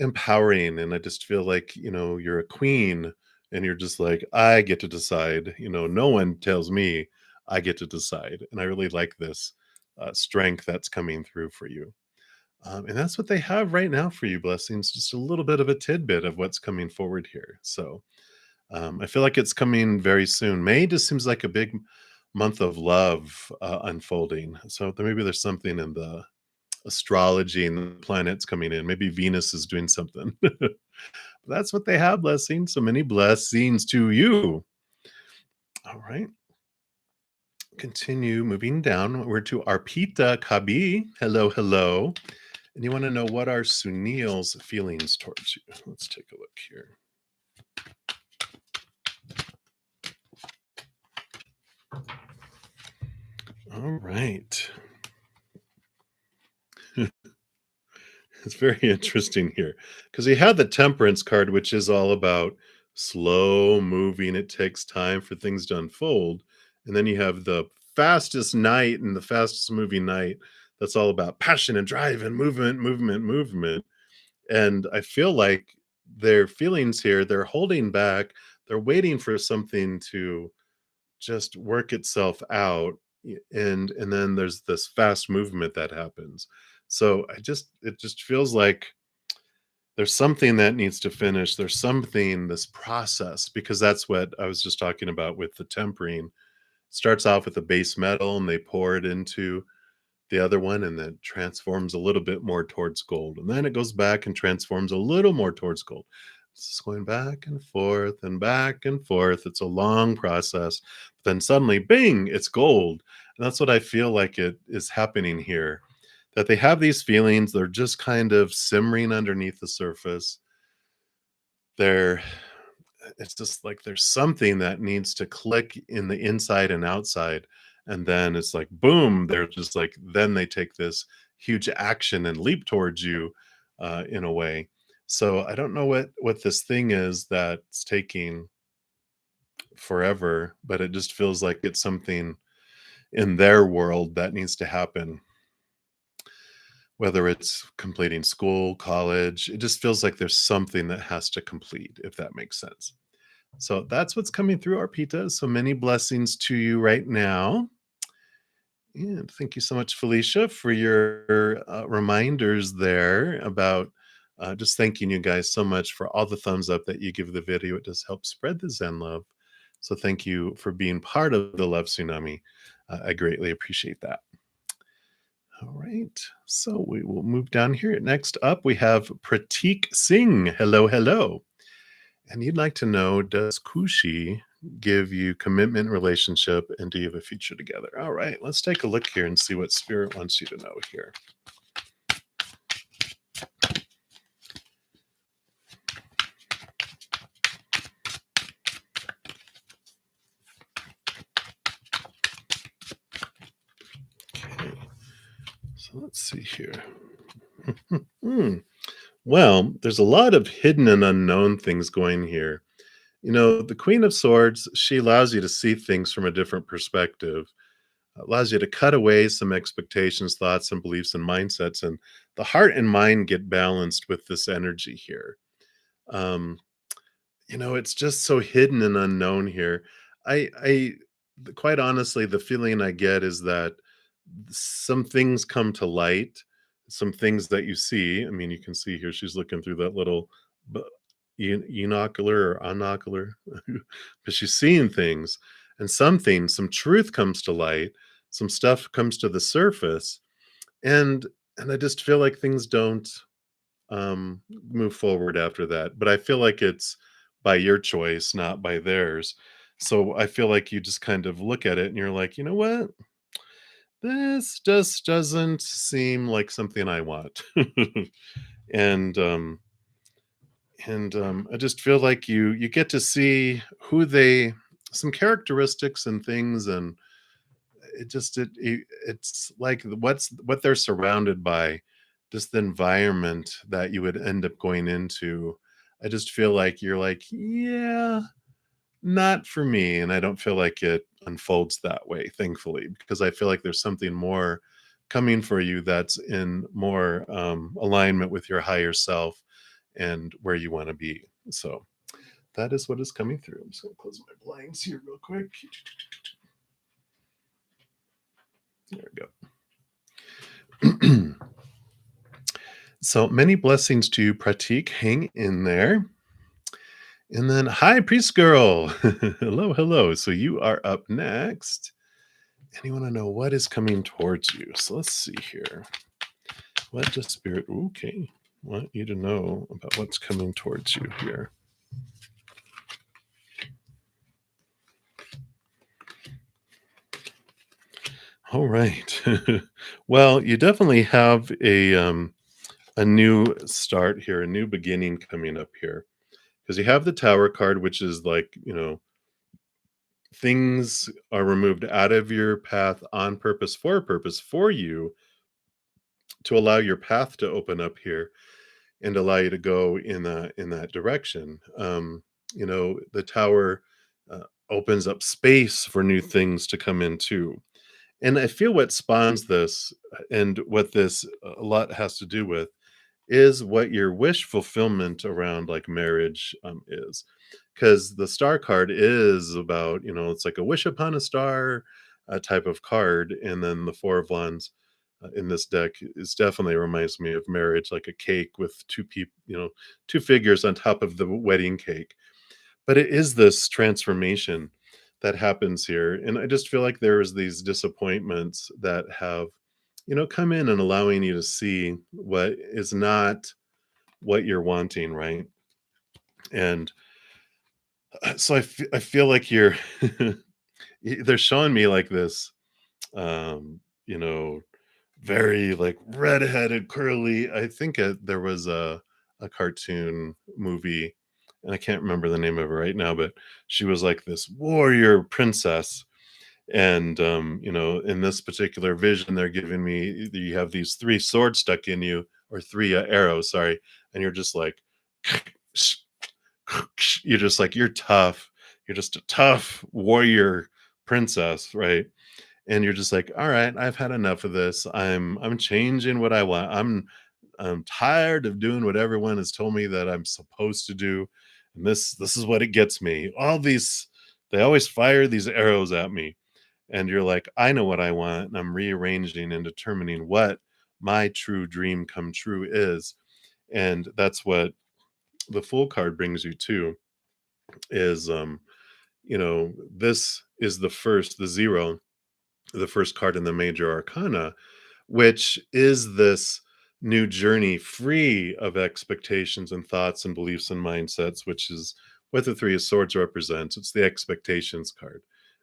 empowering, and I just feel like, you're a queen, and you're just like, I get to decide. No one tells me. I get to decide, and I really like this strength that's coming through for you. And that's what they have right now for you, blessings. Just a little bit of a tidbit of what's coming forward here. So I feel like it's coming very soon. May just seems like a big month of love unfolding. So maybe there's something in the astrology and the planets coming in. Maybe Venus is doing something. That's what they have, blessings. So many blessings to you. All right. Continue moving down. We're to Arpita Kabi. Hello, hello. And you want to know what are Sunil's feelings towards you. Let's take a look here. All right. It's very interesting here because he had the temperance card, which is all about slow moving. It takes time for things to unfold. And then you have the fastest night and the fastest moving night. That's all about passion and drive and movement, movement, movement. And I feel like their feelings here, they're holding back. They're waiting for something to just work itself out, and then there's this fast movement that happens. So it just feels like there's something that needs to finish. There's something, this process, because that's what I was just talking about with the tempering. Starts off with a base metal and they pour it into the other one and then transforms a little bit more towards gold. And then it goes back and transforms a little more towards gold. It's just going back and forth and back and forth. It's a long process. But then suddenly, bing, it's gold. And that's what I feel like it is happening here. That they have these feelings, they're just kind of simmering underneath the surface. They're it's just like there's something that needs to click in the inside and outside, and then it's like boom, they're just like then they take this huge action and leap towards you in a way. So I don't know what this thing is that's taking forever, but it just feels like it's something in their world that needs to happen, whether it's completing school, college. It just feels like there's something that has to complete, if that makes sense. So that's what's coming through, Arpita. So many blessings to you right now. And thank you so much, Felicia, for your reminders there about just thanking you guys so much for all the thumbs up that you give the video. It does help spread the Zen love. So thank you for being part of the Love Tsunami. I greatly appreciate that. All right. So we will move down here. Next up, we have Pratik Singh. Hello, hello. And you'd like to know, does Kushi give you commitment, relationship, and do you have a future together? All right, let's take a look here and see what Spirit wants you to know here. Okay, so let's see here. Well, there's a lot of hidden and unknown things going here. You know, the Queen of Swords, she allows you to see things from a different perspective, allows you to cut away some expectations, thoughts, and beliefs and mindsets. And the heart and mind get balanced with this energy here. Um, you know, it's just so hidden and unknown here. I quite honestly, the feeling I get is that some things come to light, some things that you see. I mean, you can see here she's looking through that little bu- enocular or unocular, but she's seeing things, and something, some truth comes to light, some stuff comes to the surface, and I just feel like things don't move forward after that. But I feel like it's by your choice, not by theirs. So I feel like you just kind of look at it and you're like, you know what? This just doesn't seem like something I want. and I just feel like you get to see who they, some characteristics and things, and it's like what they're surrounded by, just the environment that you would end up going into. I just feel like you're like, yeah, not for me, and I don't feel like it unfolds that way, thankfully, because I feel like there's something more coming for you that's in more alignment with your higher self and where you want to be. So that is what is coming through. I'm just going to close my blinds here real quick. There we go. So many blessings to you, Pratik. Hang in there. And then, hi, Priest Girl. Hello, hello. So you are up next. And you want to know what is coming towards you. So let's see here. What does Spirit, okay, want you to know about what's coming towards you here? All right. Well, you definitely have a new start here, a new beginning coming up here. Because you have the Tower card, which is like, things are removed out of your path on purpose for you to allow your path to open up here and allow you to go in that direction. The Tower opens up space for new things to come into. And I feel what spawns this and what this a lot has to do with is what your wish fulfillment around like marriage is. Because the star card is about, it's like a wish upon a star type of card. And then the Four of Wands in this deck is definitely reminds me of marriage, like a cake with two people, two figures on top of the wedding cake. But it is this transformation that happens here. And I just feel like there's these disappointments that have, come in and allowing you to see what is not what you're wanting, right? And so I feel like you're they're showing me like this um you know very like red-headed curly. I think there was a cartoon movie, and I can't remember the name of it right now, but she was like this warrior princess. And in this particular vision they're giving me, you have these three swords stuck in you, or three arrows, sorry, and you're just like you're just like, you're tough, you're just a tough warrior princess, right? And you're just like, all right, I've had enough of this. I'm changing what I want. I'm tired of doing what everyone has told me that I'm supposed to do. And this is what it gets me. All these, they always fire these arrows at me. And you're like, I know what I want, and I'm rearranging and determining what my true dream come true is. And that's what the Fool card brings you to, is this is the zero, the first card in the major arcana, which is this new journey free of expectations and thoughts and beliefs and mindsets, which is what the Three of Swords represents. It's the expectations card.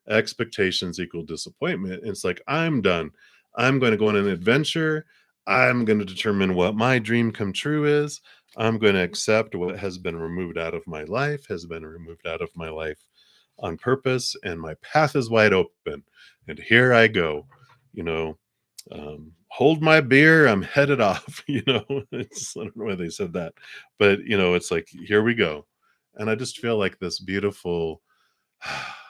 Expectations equal disappointment. It's like, I'm done. I'm going to go on an adventure. I'm going to determine what my dream come true is. I'm going to accept what has been removed out of my life, has been removed out of my life on purpose, and my path is wide open. And here I go. You know, hold my beer, I'm headed off. It's, I don't know why they said that, but it's like, here we go. And I just feel like this beautiful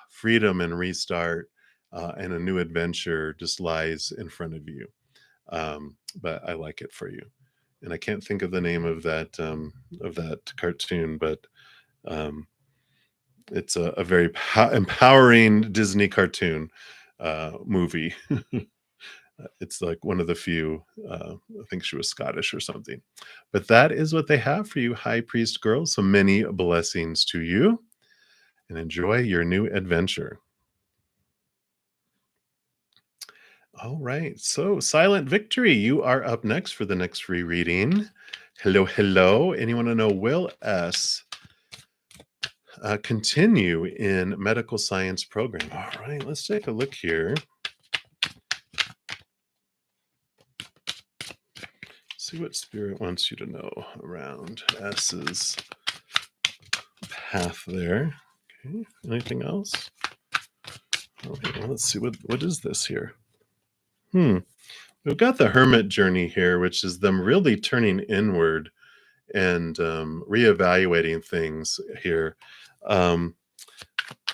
freedom and restart, and a new adventure just lies in front of you. But I like it for you. And I can't think of the name of that cartoon, but um, it's a very empowering Disney cartoon movie. It's like one of the few. I think she was Scottish or something. But that is what they have for you, High Priest Girl. So many blessings to you, and enjoy your new adventure. All right. So, Silent Victory, you are up next for the next free reading. Hello, hello. And you want to know, will S continue in medical science program? All right, let's take a look here. See what Spirit wants you to know around S's path there. Okay, anything else? Okay, well, let's see, what is this here? We've got the hermit journey here, which is them really turning inward and reevaluating things here. Um,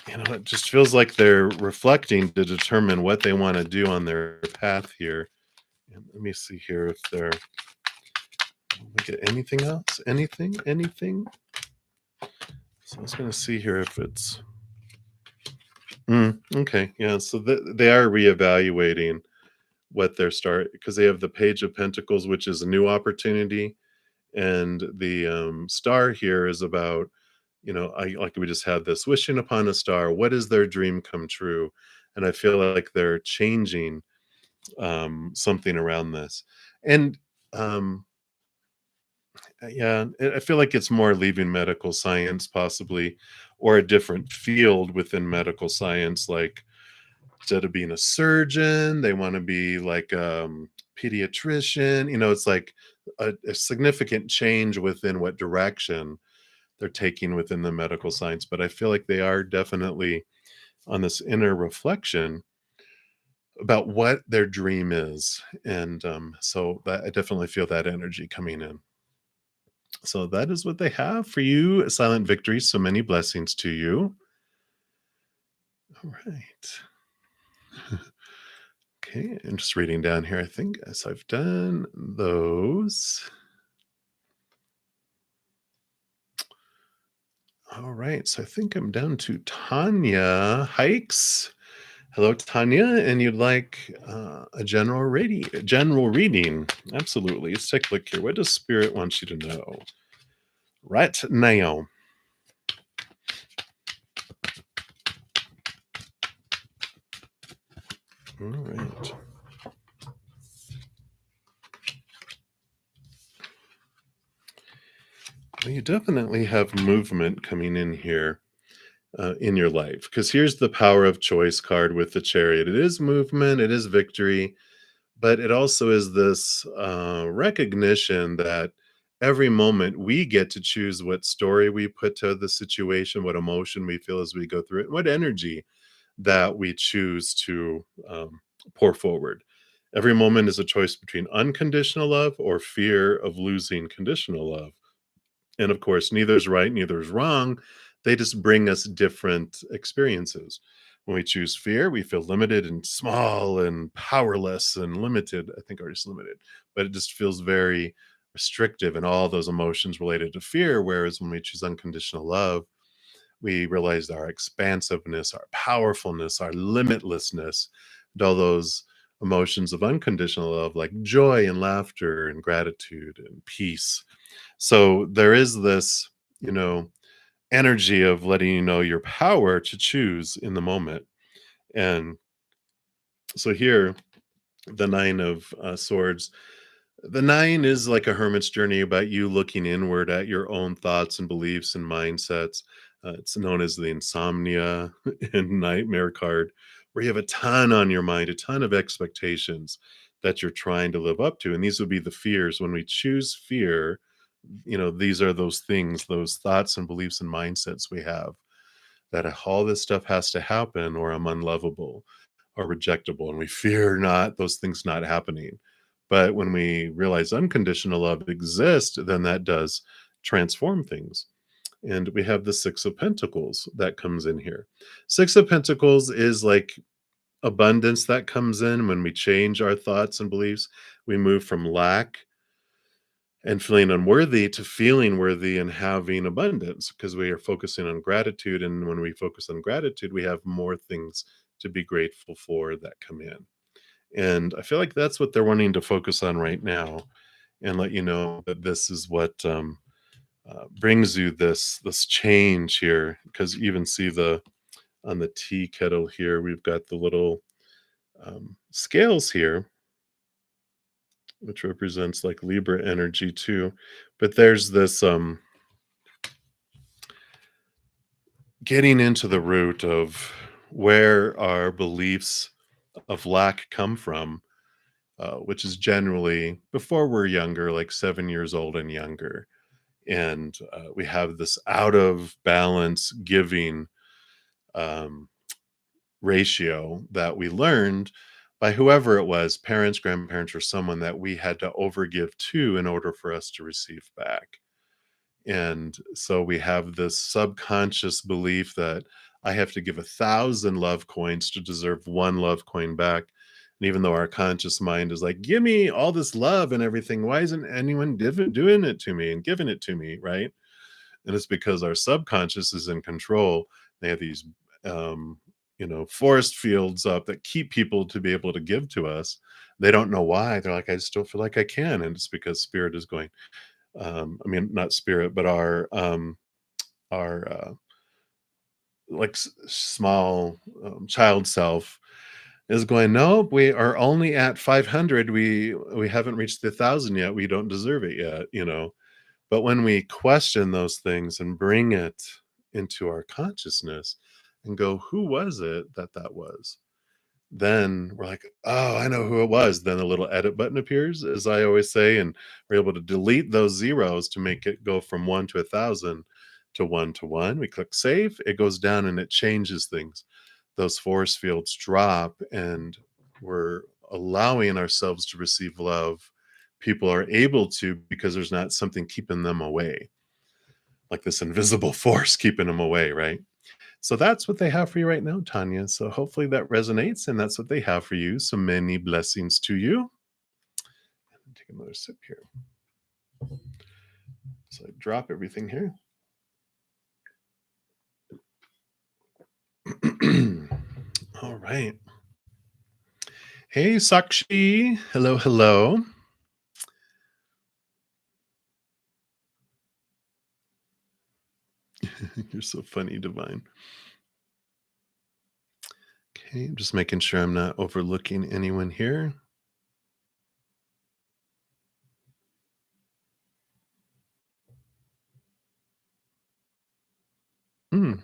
it just feels like they're reflecting to determine what they want to do on their path here. And let me see here if they're, get anything else, anything. So I was going to see here if it's okay. Yeah, so they are reevaluating what their start, because they have the Page of Pentacles, which is a new opportunity, And the star here is about, I like we just had this wishing upon a star. What is their dream come true? And I feel like they're changing something around this. And um, yeah, I feel like it's more leaving medical science, possibly, or a different field within medical science. Like instead of being a surgeon, they want to be like pediatrician. It's like a significant change within what direction they're taking within the medical science. But I feel like they are definitely on this inner reflection about what their dream is. And so that I definitely feel that energy coming in. So that is what they have for you, Silent Victory. So many blessings to you. All right. Okay, I'm just reading down here. I think as I've done those. All right, so I think I'm down to Tanya Hikes. Hello, Tanya, and you'd like a general reading? Absolutely. Let's take a look here. What does Spirit want you to know right now? All right. Well, you definitely have movement coming in here in your life, because here's the power of choice card with the Chariot. It is movement, it is victory, but it also is this recognition that every moment we get to choose what story we put to the situation, what emotion we feel as we go through it, and what energy that we choose to pour forward. Every moment is a choice between unconditional love or fear of losing conditional love. And of course, neither is right, neither is wrong. They just bring us different experiences. When we choose fear, we feel limited and small and powerless and limited. I think already limited, but it just feels very restrictive and all those emotions related to fear. Whereas when we choose unconditional love, we realize our expansiveness, our powerfulness, our limitlessness, and all those emotions of unconditional love like joy and laughter and gratitude and peace. So there is this, you know, energy of letting you know your power to choose in the moment. And so here, the Nine of Swords, the nine is like a hermit's journey about you looking inward at your own thoughts and beliefs and mindsets. It's known as the insomnia and nightmare card, where you have a ton on your mind, a ton of expectations that you're trying to live up to. And these would be the fears. When we choose fear, these are those things, those thoughts and beliefs and mindsets we have, that all this stuff has to happen or I'm unlovable or rejectable. And we fear not those things not happening. But when we realize unconditional love exists, then that does transform things. And we have the Six of Pentacles that comes in here. Six of Pentacles is like abundance that comes in when we change our thoughts and beliefs. We move from lack and feeling unworthy to feeling worthy and having abundance, because we are focusing on gratitude. And when we focus on gratitude, we have more things to be grateful for that come in. And I feel like that's what they're wanting to focus on right now, and let you know that this is what brings you this change here. Because you even see the on the tea kettle here, we've got the little scales here, which represents like Libra energy too. But there's this getting into the root of where our beliefs of lack come from, which is generally before we're younger, like 7 years old and younger. And we have this out of balance giving um, ratio that we learned by whoever it was, parents, grandparents, or someone that we had to overgive to in order for us to receive back. And so we have this subconscious belief that I have to give 1,000 love coins to deserve one love coin back. And even though our conscious mind is like, give me all this love and everything, why isn't anyone doing it to me and giving it to me? Right. And it's because our subconscious is in control. They have these, forest fields up that keep people to be able to give to us. They don't know why. They're like, I just don't feel like I can. And it's because spirit is going, I mean, not spirit, but our like small child self is going, nope, we are only at 500. We haven't reached the 1,000 yet. We don't deserve it yet, you know. But when we question those things and bring it into our consciousness and go, who was it that that was? Then we're like, "Oh, I know who it was." Then a little edit button appears, as I always say, and we're able to delete those zeros to make it go from 1 to 1,000 to 1 to 1. We click save, it goes down and it changes things. Those force fields drop, and we're allowing ourselves to receive love. People are able to because there's not something keeping them away, like this invisible force keeping them away, right? So that's what they have for you right now, Tanya. So hopefully that resonates, and that's what they have for you. So many blessings to you. Take another sip here. So I drop everything here. All right. Hey, Sakshi. Hello, hello. You're so funny, Divine. Okay, I'm just making sure I'm not overlooking anyone here. Hmm.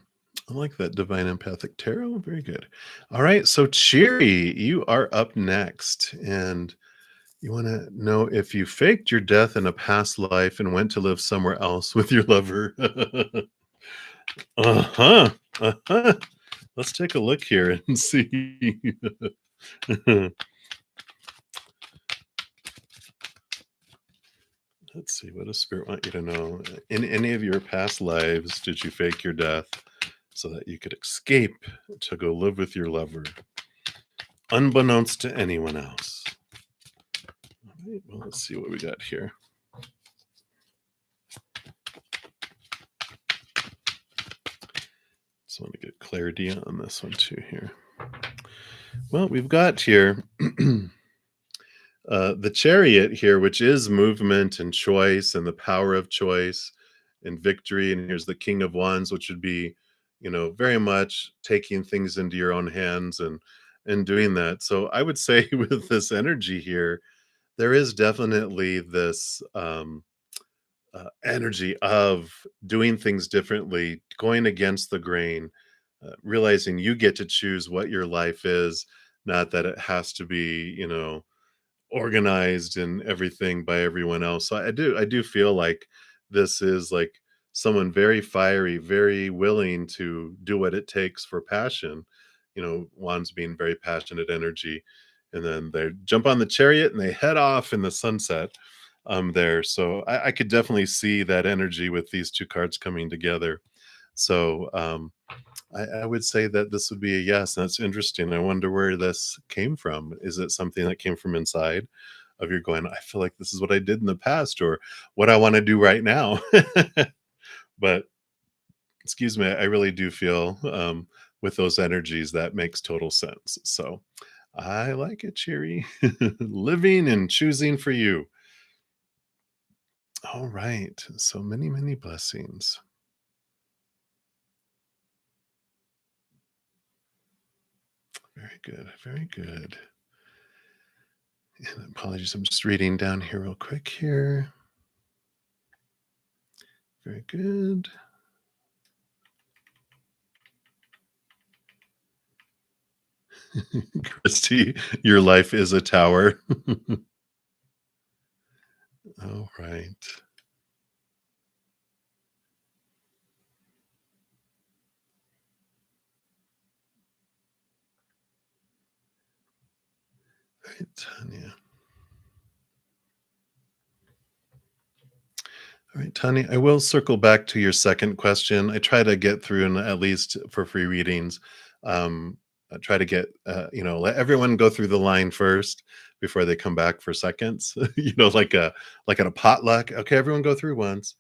I like that divine empathic tarot. Very good. All right. So, Cheery, you are up next. And you want to know if you faked your death in a past life and went to live somewhere else with your lover. Uh-huh. Uh-huh. Let's take a look here and see. Let's see. What does Spirit want you to know? In any of your past lives, did you fake your death so that you could escape to go live with your lover, unbeknownst to anyone else? All right. Well, let's see what we got here. Just want to get clarity on this one too here. Well, we've got here the chariot here, which is movement and choice and the power of choice and victory. And here's the King of Wands, which would be, you know, very much taking things into your own hands and doing that. So I would say with this energy here, there is definitely this energy of doing things differently, going against the grain, realizing you get to choose what your life is, not that it has to be, you know, organized and everything by everyone else. So I do feel like this is like someone very fiery, very willing to do what it takes for passion. You know, Juan's being very passionate energy. And then they jump on the chariot and they head off in the sunset there. So I could definitely see that energy with these two cards coming together. So I would say that this would be a yes. That's interesting. I wonder where this came from. Is it something that came from inside of you going, I feel like this is what I did in the past or what I want to do right now? But excuse me, I really do feel with those energies that makes total sense. So I like it, Cheery. Living and choosing for you. All right. So many, many blessings. Very good. Very good. And apologies, I'm just reading down here real quick here. Very good. Christy, your life is a tower. All right. All right, Tanya. All right, Tanya, I will circle back to your second question. I try to get through, and at least for free readings, I try to get, you know, let everyone go through the line first before they come back for seconds. You know, like at a potluck. Okay, everyone go through once.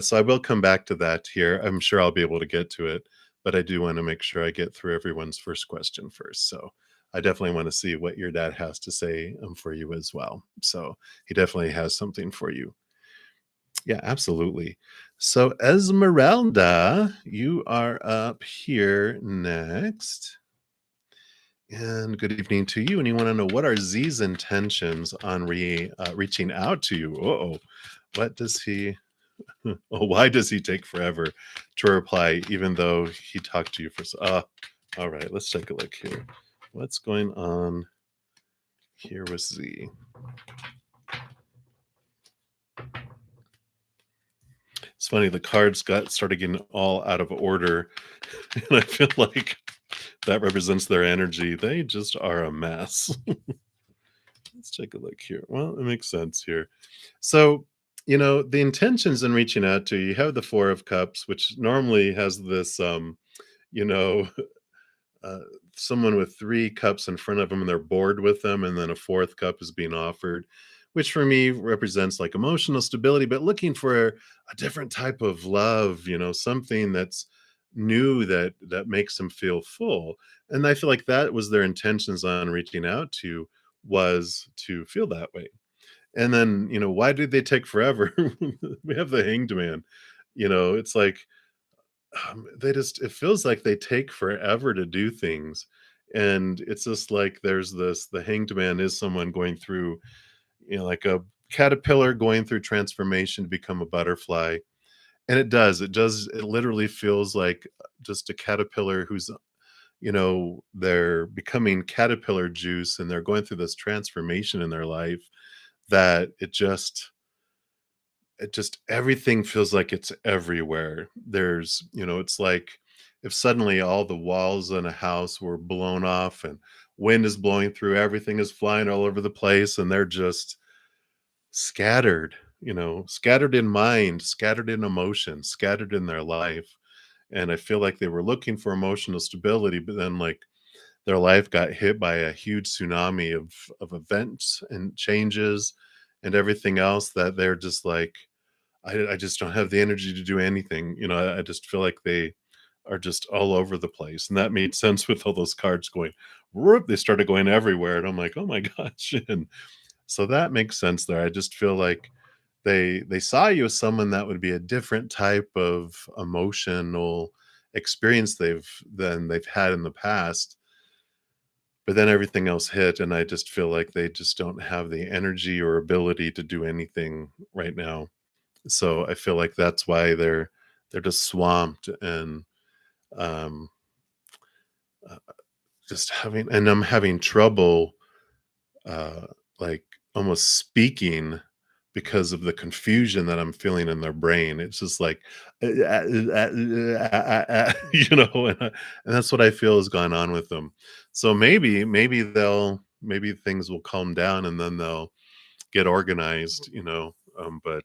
So I will come back to that here. I'm sure I'll be able to get to it, but I do want to make sure I get through everyone's first question first. So I definitely want to see what your dad has to say for you as well. So he definitely has something for you. Yeah, absolutely. So, Esmeralda, you are up here next. And good evening to you. And you want to know, what are Z's intentions on reaching out to you? Oh, what does he? Oh, why does he take forever to reply, even though he talked to you for? All right. Let's take a look here. What's going on here with Z? It's funny. The cards got started getting all out of order, and I feel like that represents their energy. They just are a mess. Let's take a look here. Well, it makes sense here. So, the intentions in reaching out to you have the Four of Cups, which normally has this, you know, uh, someone with three cups in front of them and they're bored with them, and then a fourth cup is being offered, which for me represents like emotional stability, but looking for a different type of love, something that's new that makes them feel full. And I feel like that was their intentions on reaching out to, was to feel that way. And then, why did they take forever? We have the Hanged Man. It's like, it feels like they take forever to do things. And it's just like there's the Hanged Man is someone going through, like a caterpillar going through transformation to become a butterfly. And it literally feels like just a caterpillar who's, they're becoming caterpillar juice and they're going through this transformation in their life, that it just everything feels like it's everywhere. It's like if suddenly all the walls in a house were blown off and wind is blowing through, everything is flying all over the place, and they're just scattered, scattered in mind, scattered in emotion, scattered in their life. And I feel like they were looking for emotional stability, but then like their life got hit by a huge tsunami of events and changes and everything else, that they're just like, I just don't have the energy to do anything. I just feel like they are just all over the place. And that made sense with all those cards going, whoop, they started going everywhere. And I'm like, oh my gosh. And so that makes sense there. I just feel like they saw you as someone that would be a different type of emotional experience they've had in the past. But then everything else hit, and I just feel like they just don't have the energy or ability to do anything right now. So I feel like that's why they're just swamped, and um uh, just having and I'm having trouble, uh like, almost speaking because of the confusion that I'm feeling in their brain. It's just like and that's what I feel has gone on with them. So maybe things will calm down and then they'll get organized, but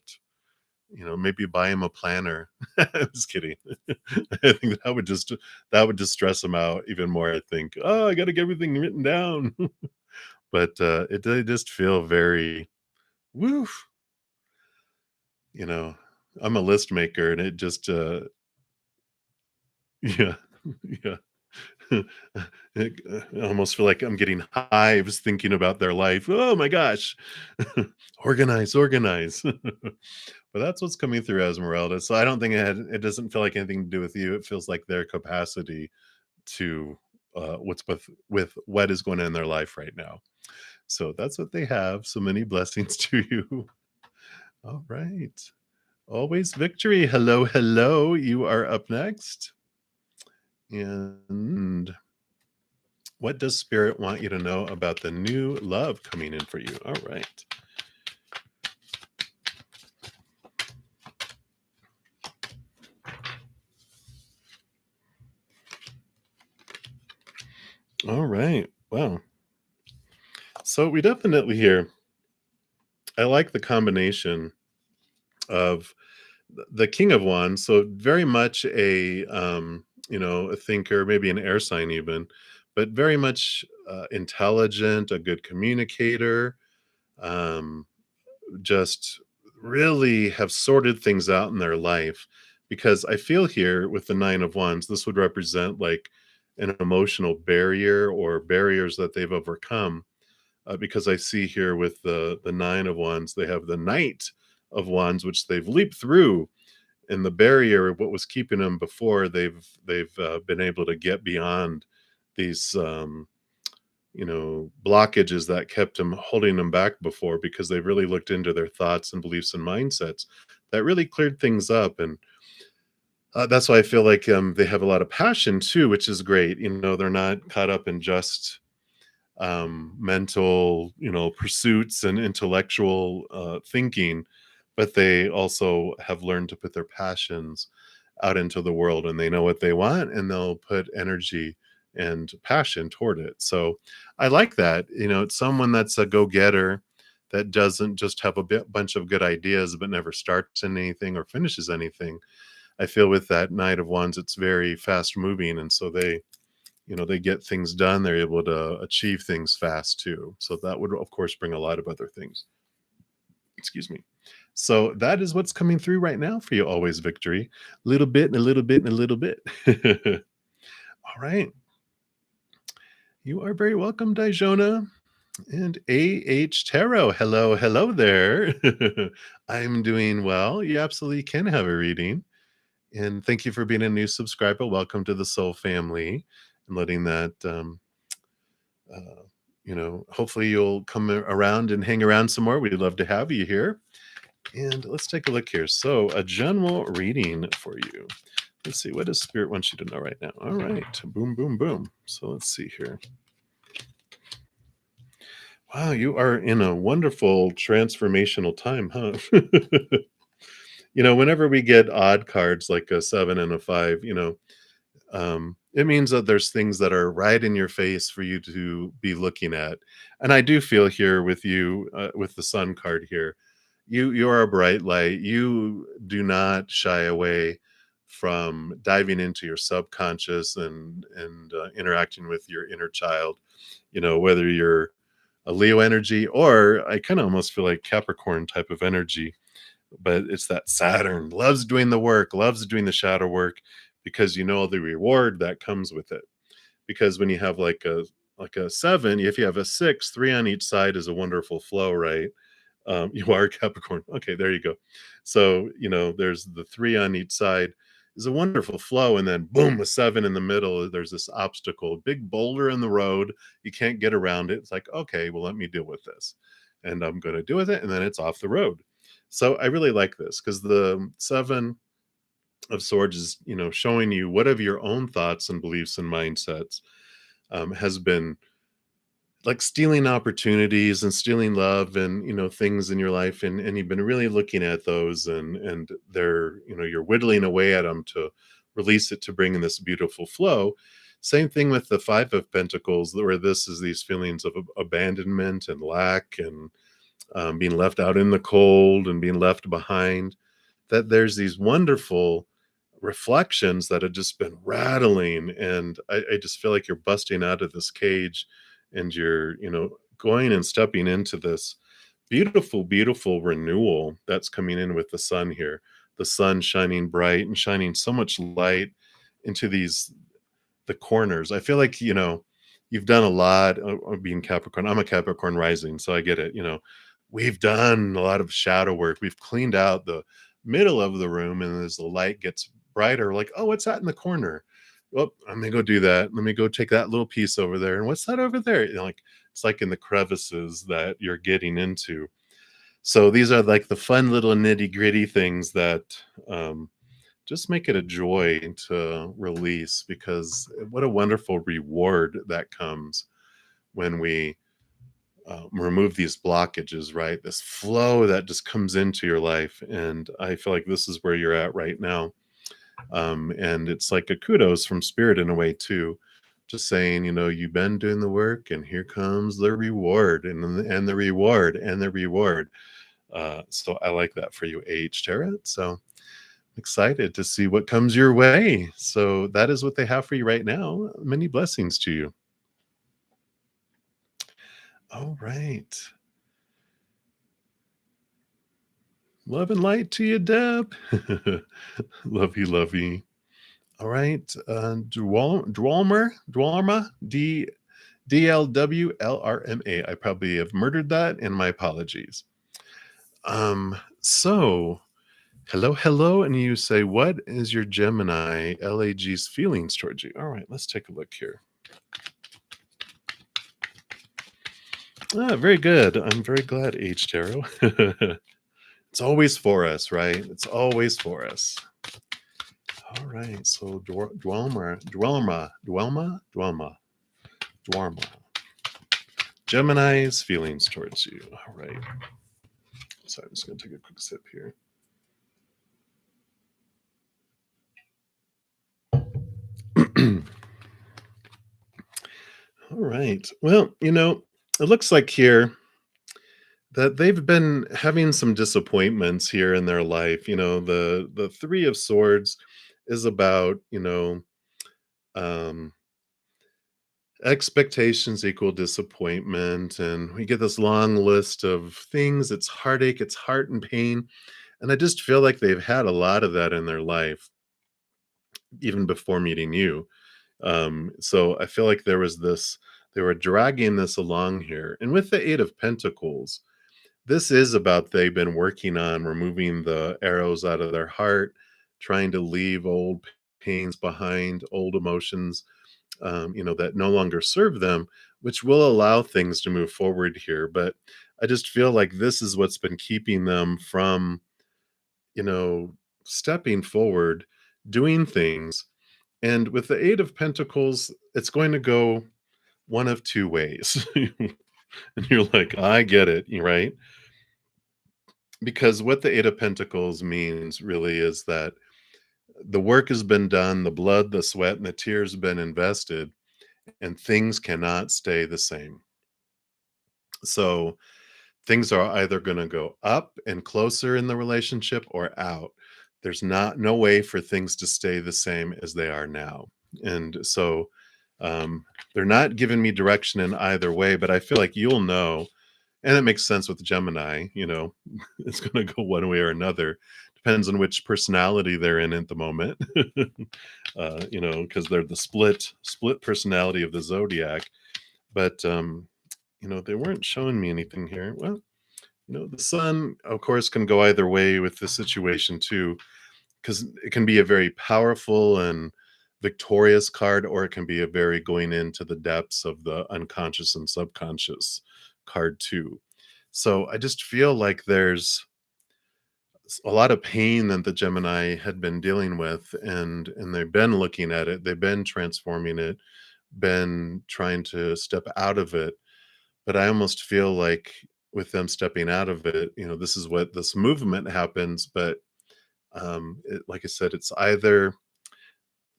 maybe buy him a planner. I'm just kidding. I think that would just stress him out even more, I think. Oh, I gotta get everything written down. But it did just feel very woof, you know. I'm a list maker and it just yeah, yeah. I almost feel like I'm getting hives thinking about their life. Oh my gosh. Organize, organize. But that's what's coming through Esmeralda. So I don't think it doesn't feel like anything to do with you. It feels like their capacity to what's with what is going on in their life right now. So that's what they have. So many blessings to you. All right. Always victory. Hello, hello. You are up next. And what does Spirit want you to know about the new love coming in for you? All right. All right. Wow. So we definitely here, I like the combination of the King of Wands. So very much a thinker, maybe an air sign even, but very much intelligent, a good communicator, um, just really have sorted things out in their life. Because I feel here with the Nine of Wands, this would represent like an emotional barrier or barriers that they've overcome. Because I see here with the Nine of Wands, they have the Knight of Wands, which they've leaped through, and the barrier of what was keeping them before, they've been able to get beyond these blockages that kept them holding them back before, because they really looked into their thoughts and beliefs and mindsets that really cleared things up. And that's why I feel like they have a lot of passion too, which is great. They're not caught up in just mental, pursuits and intellectual thinking, but they also have learned to put their passions out into the world, and they know what they want, and they'll put energy and passion toward it. So I like that. It's someone that's a go-getter, that doesn't just have a bunch of good ideas but never starts anything or finishes anything. I feel with that Knight of Wands, it's very fast moving, and so they get things done. They're able to achieve things fast too. So that would, of course, bring a lot of other things. Excuse me. So that is what's coming through right now for you. Always victory. A little bit and a little bit and a little bit. All right. You are very welcome, Dijona. And A.H. Tarot. Hello, hello there. I'm doing well. You absolutely can have a reading. And thank you for being a new subscriber. Welcome to the Soul family, and letting that, hopefully you'll come around and hang around some more. We'd love to have you here. And let's take a look here. So a general reading for you. Let's see, what does Spirit want you to know right now? All right. Boom, boom, boom. So let's see here. Wow, you are in a wonderful transformational time, huh? Whenever we get odd cards like a 7 and a 5, it means that there's things that are right in your face for you to be looking at. And I do feel here with you, with the Sun card here, you're a bright light. You do not shy away from diving into your subconscious and interacting with your inner child. Whether you're a Leo energy, or I kind of almost feel like Capricorn type of energy, but it's that Saturn loves doing the work, loves doing the shadow work, because the reward that comes with it. Because when you have like a 7, if you have a 6, 3 on each side is a wonderful flow, right? You are Capricorn. Okay, there you go. So there's the 3 on each side is a wonderful flow, and then boom, a 7 in the middle. There's this obstacle, big boulder in the road. You can't get around it. It's like, okay, well, let me deal with this, and I'm going to deal with it, and then it's off the road. So I really like this, because the 7 of Swords is, showing you what of your own thoughts and beliefs and mindsets has been like stealing opportunities and stealing love and, things in your life. And you've been really looking at those, and they're, you're whittling away at them to release it, to bring in this beautiful flow. Same thing with the 5 of Pentacles, where this is these feelings of abandonment and lack, and being left out in the cold and being left behind. That there's these wonderful reflections that have just been rattling, and I just feel like you're busting out of this cage, and you're going and stepping into this beautiful, beautiful renewal that's coming in with the Sun here. The Sun shining bright and shining so much light into the corners. I feel like you've done a lot of being Capricorn. I'm a Capricorn rising, so I get it. We've done a lot of shadow work. We've cleaned out the middle of the room, and as the light gets brighter, like, oh, what's that in the corner? Well, let me go do that. Let me go take that little piece over there. And what's that over there? It's like in the crevices that you're getting into. So these are like the fun little nitty gritty things that just make it a joy to release, because what a wonderful reward that comes when we remove these blockages, right? This flow that just comes into your life. And I feel like this is where you're at right now. And it's like a kudos from Spirit in a way too, just saying, you've been doing the work, and here comes the reward, and the reward, and the reward. So I like that for you, A.H. Tarot. So I'm excited to see what comes your way. So that is what they have for you right now. Many blessings to you. All right. Love and light to you, Deb. Love you, love you. All right. Dwalma, DLWLRMA. I probably have murdered that, and my apologies. So, hello, hello, and you say, "What is your Gemini LAG's feelings towards you?" All right, let's take a look here. Ah, very good. I'm very glad, H Tarot. It's always for us, right? It's always for us. All right, so Dwelma. Gemini's feelings towards you. All right. So I'm just going to take a quick sip here. All right. Well, it looks like here that they've been having some disappointments here in their life. The 3 of swords is about, um expectations equal disappointment, and we get this long list of things. It's heartache, it's heart and pain, and I just feel like they've had a lot of that in their life even before meeting you. So I feel like there was this they were dragging this along here. And with the 8 of Pentacles, this is about they've been working on removing the arrows out of their heart, trying to leave old pains behind, old emotions, that no longer serve them, which will allow things to move forward here. But I just feel like this is what's been keeping them from, you know, stepping forward, doing things. And with the 8 of Pentacles, it's going to go one of two ways. And you're like, I get it, right? Because what the 8 of Pentacles means really is that the work has been done, the blood, the sweat, and the tears have been invested, and things cannot stay the same. So things are either going to go up and closer in the relationship or out. There's no way for things to stay the same as they are now. And so they're not giving me direction in either way, but I feel like you'll know. And it makes sense with Gemini, it's going to go one way or another. Depends on which personality they're in at the moment. Because they're the split personality of the zodiac. But they weren't showing me anything here. Well, the sun, of course, can go either way with the situation too, because it can be a very powerful and victorious card, or it can be a very going into the depths of the unconscious and subconscious card too. So I just feel like there's a lot of pain that the Gemini had been dealing with, and they've been looking at it, they've been transforming it, been trying to step out of it. But I almost feel like with them stepping out of it, this is what this movement happens. But like I said, it's either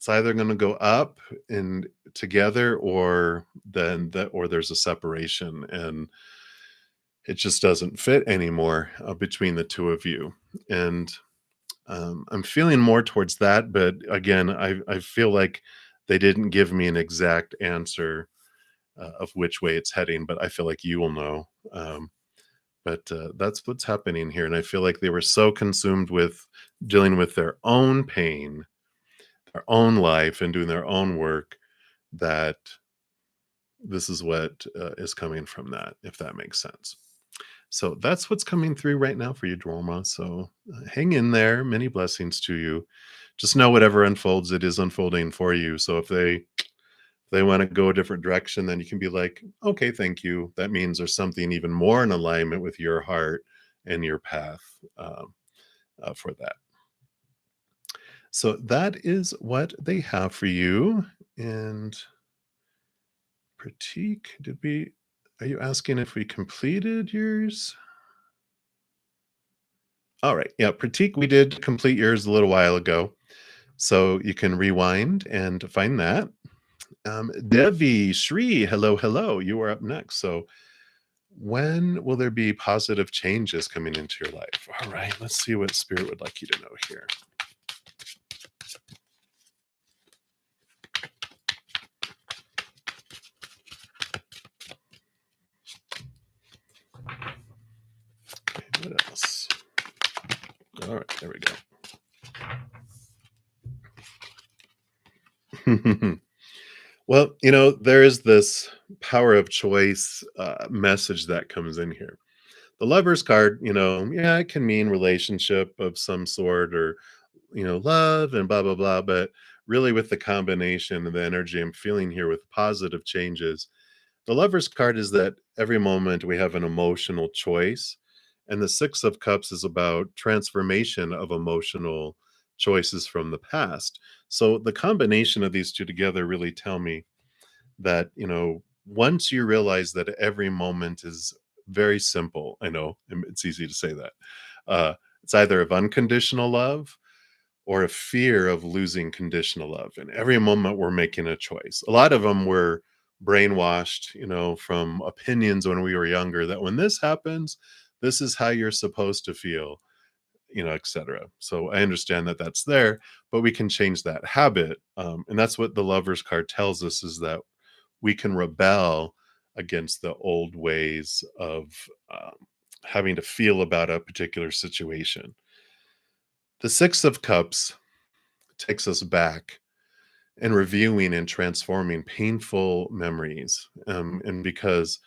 going to go up and together, or then that, or there's a separation, and it just doesn't fit anymore between the two of you. And I'm feeling more towards that. But again, I feel like they didn't give me an exact answer of which way it's heading, but I feel like you will know. But that's what's happening here. And I feel like they were so consumed with dealing with their own pain, their own life, and doing their own work, that this is what is coming from that, if that makes sense. So that's what's coming through right now for you, Droma. So hang in there. Many blessings to you. Just know whatever unfolds, it is unfolding for you. So if they want to go a different direction, then you can be like, okay, thank you. That means there's something even more in alignment with your heart and your path for that. So that is what they have for you. And Pratik, are you asking if we completed yours? All right. Yeah, Pratik, we did complete yours a little while ago. So you can rewind and find that. Devi, Shri, hello, hello. You are up next. So when will there be positive changes coming into your life? All right, let's see what Spirit would like you to know here. Okay, what else? All right, there we go. Well, there is this power of choice message that comes in here. The Lover's card, yeah, it can mean relationship of some sort or, love and blah, blah, blah. But really, with the combination of the energy I'm feeling here with positive changes, the Lover's card is that every moment we have an emotional choice. And the Six of Cups is about transformation of emotional choices from the past. So the combination of these two together really tell me that, once you realize that every moment is very simple, I know it's easy to say that. Uh, it's either of unconditional love or a fear of losing conditional love. And every moment we're making a choice. A lot of them were brainwashed, from opinions when we were younger that when this happens, this is how you're supposed to feel, etc. So I understand that that's there, but we can change that habit. And that's what the Lover's card tells us is that we can rebel against the old ways of um, having to feel about a particular situation. The Six of Cups takes us back and reviewing and transforming painful memories. And because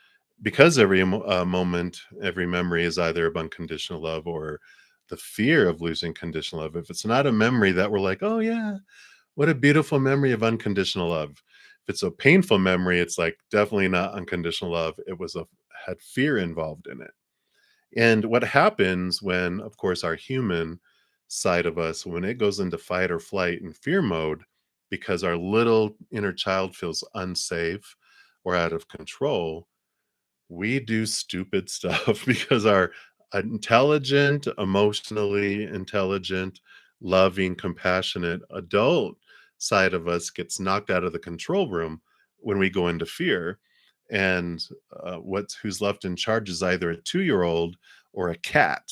every moment, every memory is either of unconditional love or the fear of losing conditional love. If it's not a memory that we're like, oh yeah, what a beautiful memory of unconditional love. If it's a painful memory, it's like definitely not unconditional love. It was a had fear involved in it. And what happens when, of course, our human side of us, when it goes into fight or flight and fear mode, because our little inner child feels unsafe or out of control, we do stupid stuff because our intelligent, emotionally intelligent, loving, compassionate adult side of us gets knocked out of the control room when we go into fear. And what's who's left in charge is either a 2-year-old or a cat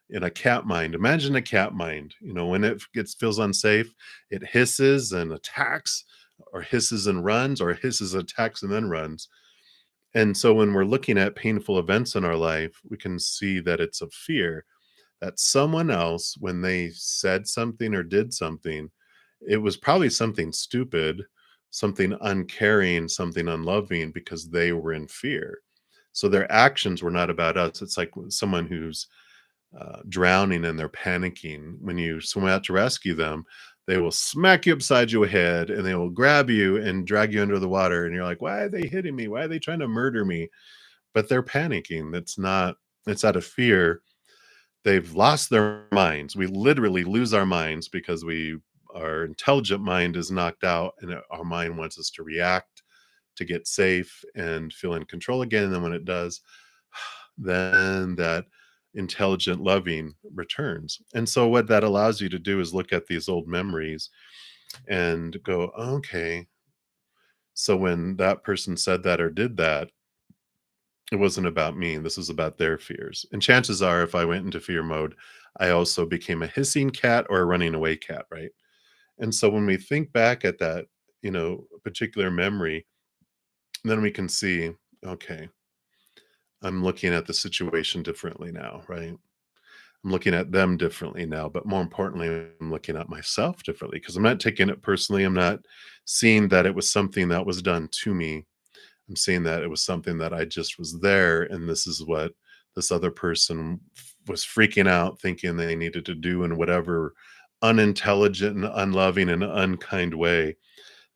in a cat mind. Imagine a cat mind. When it gets feels unsafe, it hisses and attacks, or hisses and runs, or hisses, attacks, and then runs. And so when we're looking at painful events in our life, we can see that it's a fear that someone else, when they said something or did something, it was probably something stupid, something uncaring, something unloving because they were in fear. So their actions were not about us. It's like someone who's drowning and they're panicking. When you swim out to rescue them, they will smack you upside your head and they will grab you and drag you under the water. And you're like, why are they hitting me? Why are they trying to murder me? But they're panicking. It's out of fear. They've lost their minds. We literally lose our minds because our intelligent mind is knocked out and our mind wants us to react to get safe and feel in control again. And then when it does, then that intelligent loving returns. And so what that allows you to do is look at these old memories and go, okay, so when that person said that or did that, it wasn't about me. This is about their fears. And chances are, if I went into fear mode, I also became a hissing cat or a running away cat, right? And so when we think back at that, particular memory, then we can see, okay, I'm looking at the situation differently now, right? I'm looking at them differently now, but more importantly, I'm looking at myself differently because I'm not taking it personally. I'm not seeing that it was something that was done to me. I'm seeing that it was something that I just was there, and this is what this other person was freaking out, thinking they needed to do in whatever unintelligent and unloving and unkind way.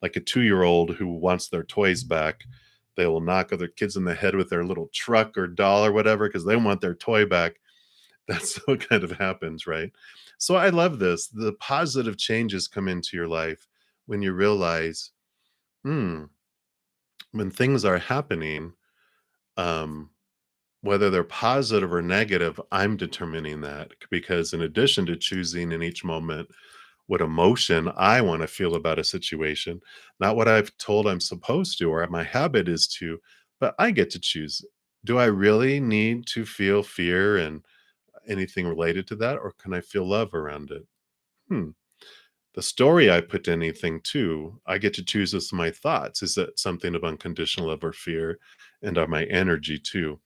Like a 2-year-old who wants their toys back, they will knock other kids in the head with their little truck or doll or whatever because they want their toy back. That's what kind of happens, right? So I love this. The positive changes come into your life when you realize, hmm, when things are happening, um, whether they're positive or negative, I'm determining that because in addition to choosing in each moment what emotion I want to feel about a situation, not what I've told I'm supposed to or my habit is to, but I get to choose. Do I really need to feel fear and anything related to that, or can I feel love around it? Hmm. The story I put anything to, I get to choose as my thoughts. Is it something of unconditional love or fear? And are my energy too?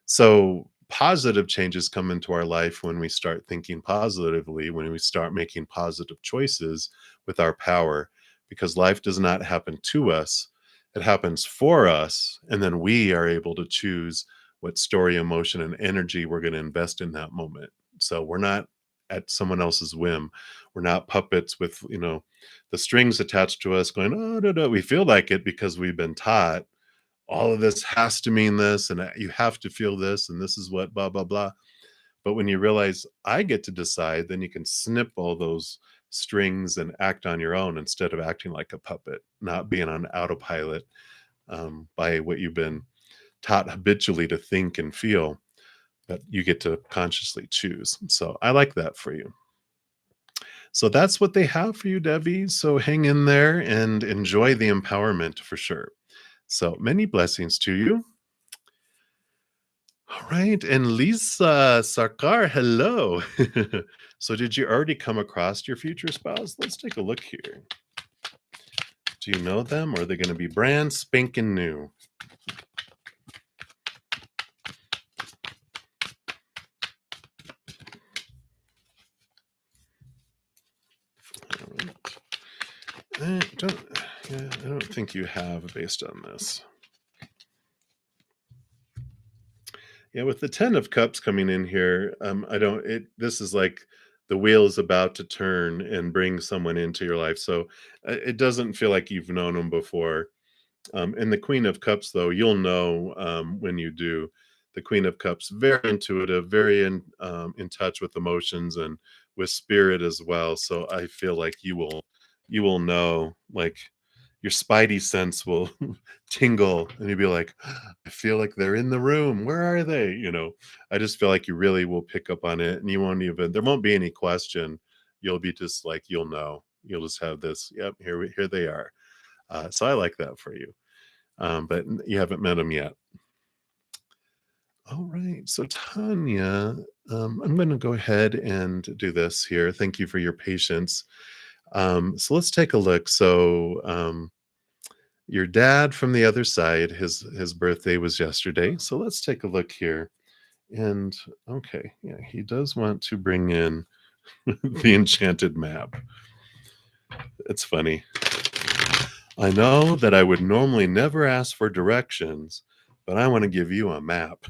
So positive changes come into our life when we start thinking positively, when we start making positive choices with our power, because life does not happen to us, it happens for us. And then we are able to choose what story, emotion, and energy we're going to invest in that moment. So we're not at someone else's whim. We're not puppets with, the strings attached to us going, oh, no, no. We feel like it because we've been taught all of this has to mean this, and you have to feel this, and this is what blah, blah, blah. But when you realize I get to decide, then you can snip all those strings and act on your own instead of acting like a puppet, not being on autopilot by what you've been taught habitually to think and feel, that you get to consciously choose. So I like that for you. So that's what they have for you, Debbie. So hang in there and enjoy the empowerment for sure. So many blessings to you. All right. And Lisa Sarkar, hello. So did you already come across your future spouse? Let's take a look here. Do you know them, or are they going to be brand spanking new? All right. I don't think you have based on this. Yeah, with the 10 of cups coming in here, I don't this is like the wheel is about to turn and bring someone into your life. So it doesn't feel like you've known them before. And the Queen of Cups, though, you'll know when you do. The Queen of Cups, very intuitive, very in touch with emotions and with spirit as well. So I feel like you will know, like your spidey sense will tingle, and you'll be like, I feel like they're in the room. Where are they? I just feel like you really will pick up on it, and you won't even. There won't be any question. You'll be just like, you'll know. You'll just have this. Yep, here they are. So I like that for you. But you haven't met them yet. All right. So Tanya, I'm going to go ahead and do this here. Thank you for your patience. So let's take a look. So your dad from the other side, his birthday was yesterday. So let's take a look here. And okay, yeah, he does want to bring in the enchanted map. It's funny. I know that I would normally never ask for directions, but I want to give you a map.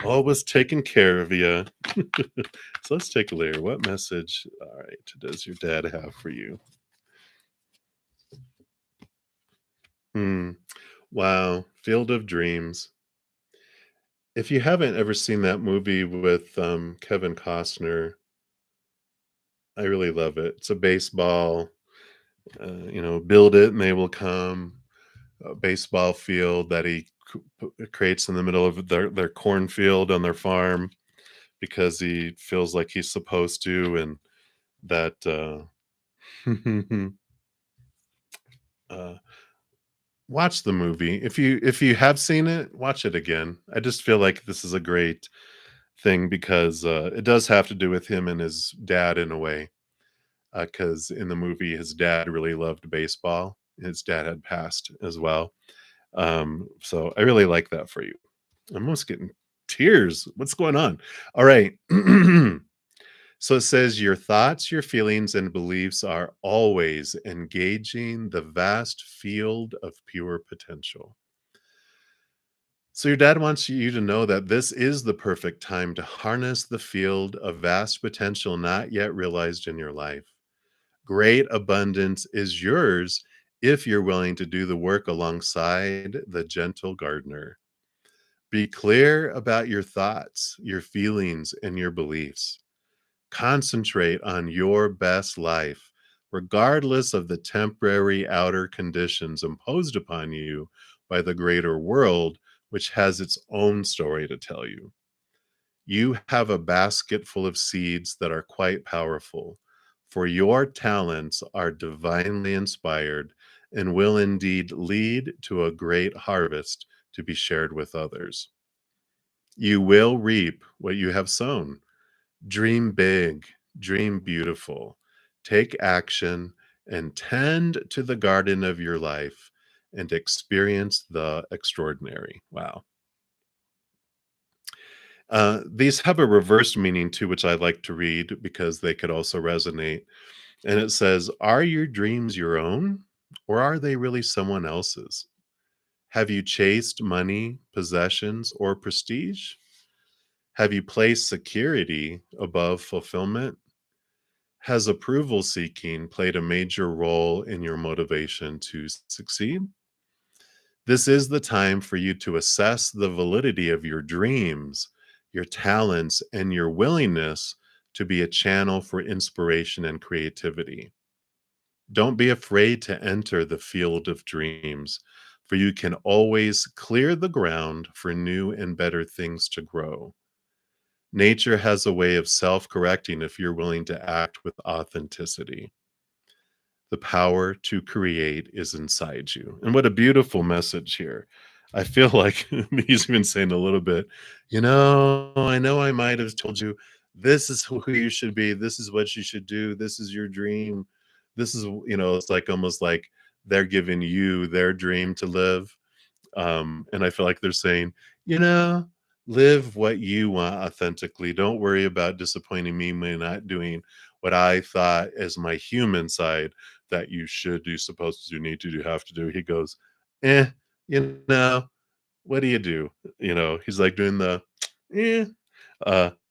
Always taking care of you. So let's take a look. What message, all right, does your dad have for you? Wow, Field of Dreams. If you haven't ever seen that movie with Kevin Costner, I really love it. It's a baseball, build it and they will come. A baseball field that he creates in the middle of their cornfield on their farm because he feels like he's supposed to, and that uh, watch the movie. If you have seen it, watch it again. I just feel like this is a great thing because it does have to do with him and his dad in a way. Because in the movie, his dad really loved baseball. His dad had passed as well. So I really like that for you. I'm almost getting tears. What's going on? All right. So it says your thoughts, your feelings, and beliefs are always engaging the vast field of pure potential. So your dad wants you to know that this is the perfect time to harness the field of vast potential not yet realized in your life. Great abundance is yours if you're willing to do the work alongside the gentle gardener. Be clear about your thoughts, your feelings, and your beliefs. Concentrate on your best life, regardless of the temporary outer conditions imposed upon you by the greater world, which has its own story to tell you. You have a basket full of seeds that are quite powerful, for your talents are divinely inspired and will indeed lead to a great harvest to be shared with others. You will reap what you have sown. Dream big, dream beautiful, take action, and tend to the garden of your life and experience the extraordinary. Wow. These have a reverse meaning too, which I like to read because they could also resonate. And it says, are your dreams your own, or are they really someone else's? Have you chased money, possessions, or prestige? Have you placed security above fulfillment? Has approval seeking played a major role in your motivation to succeed? This is the time for you to assess the validity of your dreams, your talents, and your willingness to be a channel for inspiration and creativity. Don't be afraid to enter the field of dreams, for you can always clear the ground for new and better things to grow. Nature has a way of self correcting if you're willing to act with authenticity. The power to create is inside you. And what a beautiful message here. I feel like he's even saying a little bit, I know I might have told you this is who you should be. This is what you should do. This is your dream. This is, it's like almost like they're giving you their dream to live. And I feel like they're saying, you know, live what you want authentically. Don't worry about disappointing me by not doing what I thought as my human side that you should do, supposed to do, need to do, have to do. He goes, eh, you know, what do you do? He's like doing the eh,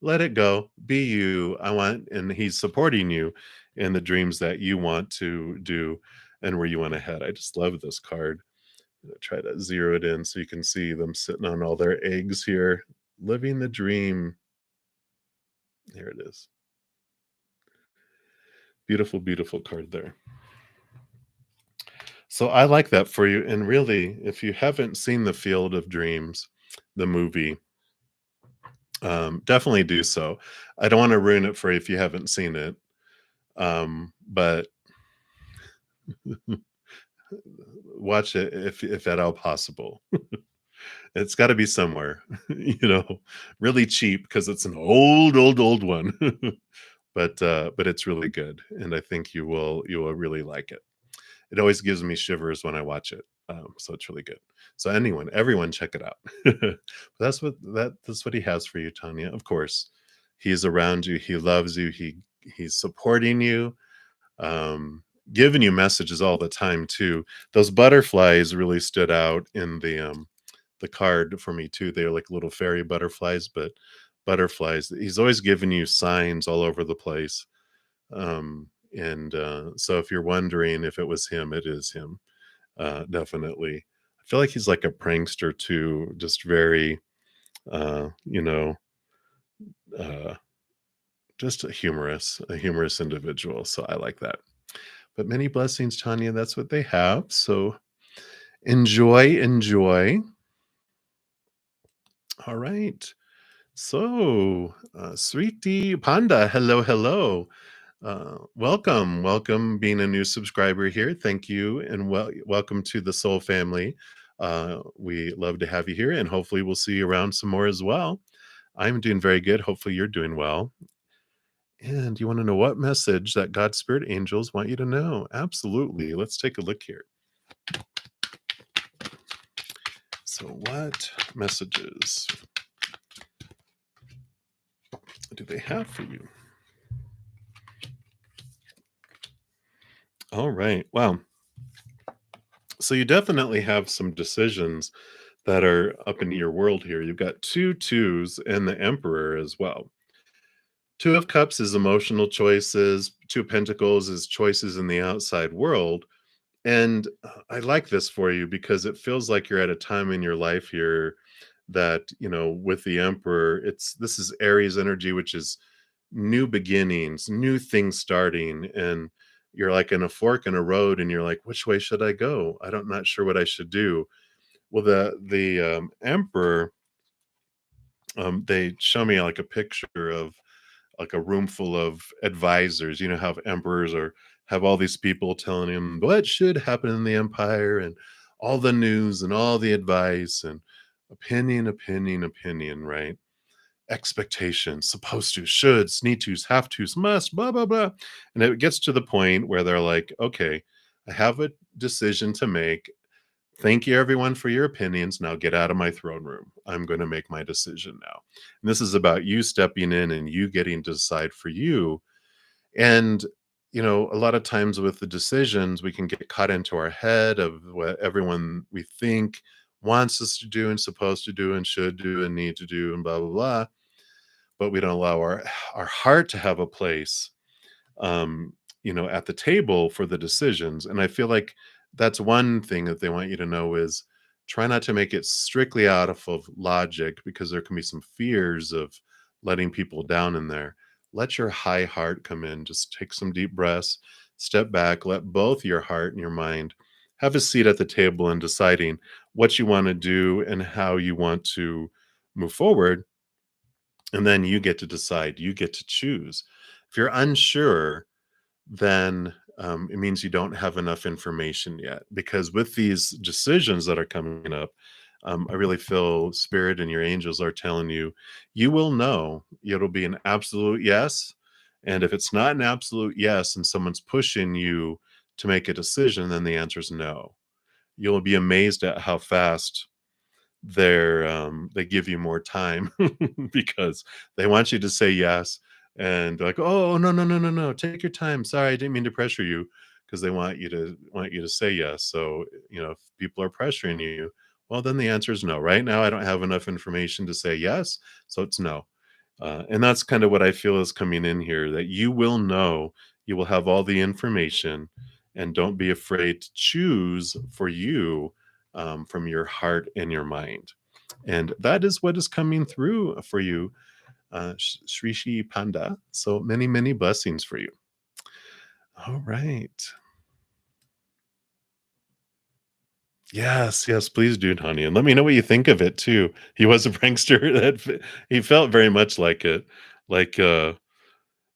let it go, be you. I want, and he's supporting you in the dreams that you want to do and where you want to head. I just love this card. Try to zero it in so you can see them sitting on all their eggs here, living the dream. There it is. Beautiful, beautiful card there. So I like that for you. And really, if you haven't seen The Field of Dreams, the movie, definitely do so. I don't want to ruin it for you if you haven't seen it. But watch it if at all possible. It's got to be somewhere, really cheap because it's an old one. But it's really good, and I think you will really like it. It always gives me shivers when I watch it, so it's really good. So everyone, check it out. That's what he has for you, Tanya. Of course, he's around you. He loves you. He's supporting you, giving you messages all the time too. Those butterflies really stood out in the card for me too. They're like little fairy butterflies, but butterflies. He's always giving you signs all over the place. And so if you're wondering if it was him, it is him. Definitely. I feel like he's like a prankster too, just very, uh, you know, uh, just a humorous individual. So I like that. But many blessings, Tanya. That's what they have. So enjoy. All right. So, Sweetie Panda, hello. Welcome, being a new subscriber here. Thank you, and welcome to the Soul family. We love to have you here, and hopefully, we'll see you around some more as well. I'm doing very good. Hopefully, you're doing well. And you want to know what message that God's spirit angels want you to know? Absolutely. Let's take a look here. So, what messages do they have for you? All right. Wow. So you definitely have some decisions that are up in your world here. You've got two twos and the emperor as well. Two of cups is emotional choices. Two of pentacles is choices in the outside world. And I like this for you because it feels like you're at a time in your life here that, with the emperor, this is Aries energy, which is new beginnings, new things starting, and you're like in a fork in a road, and you're like, which way should I go? Not sure what I should do. Well, the emperor, they show me like a picture of like a room full of advisors. You know how emperors have all these people telling him what should happen in the empire, and all the news and all the advice and opinion, right? Expectations, supposed to, shoulds, need tos, have tos, must, blah, blah, blah. And it gets to the point where they're like, okay, I have a decision to make. Thank you, everyone, for your opinions. Now get out of my throne room. I'm going to make my decision now. And this is about you stepping in and you getting to decide for you. And, a lot of times with the decisions, we can get caught into our head of what everyone we think wants us to do and supposed to do and should do and need to do and blah blah blah, but we don't allow our heart to have a place, um, at the table for the decisions. And I feel like that's one thing that they want you to know is try not to make it strictly out of logic, because there can be some fears of letting people down in there. Let your high heart come in. Just take some deep breaths, step back, let both your heart and your mind have a seat at the table in deciding what you want to do and how you want to move forward. And then you get to decide, you get to choose. If you're unsure, then it means you don't have enough information yet. Because with these decisions that are coming up, I really feel spirit and your angels are telling you, you will know. It'll be an absolute yes. And if it's not an absolute yes and someone's pushing you to make a decision, then the answer is no. You'll be amazed at how fast they give you more time because they want you to say yes, and they're like, oh no no no no no, take your time, sorry, I didn't mean to pressure you, because they want you to say yes. So if people are pressuring you, well, then the answer is no. Right now I don't have enough information to say yes, so it's no. And that's kind of what I feel is coming in here, that you will know, you will have all the information, and don't be afraid to choose for you, from your heart and your mind. And that is what is coming through for you, Shrishi Panda. So many, many blessings for you. All right. Yes, yes, please do, honey, and let me know what you think of it too. He was a prankster. He felt very much like it, like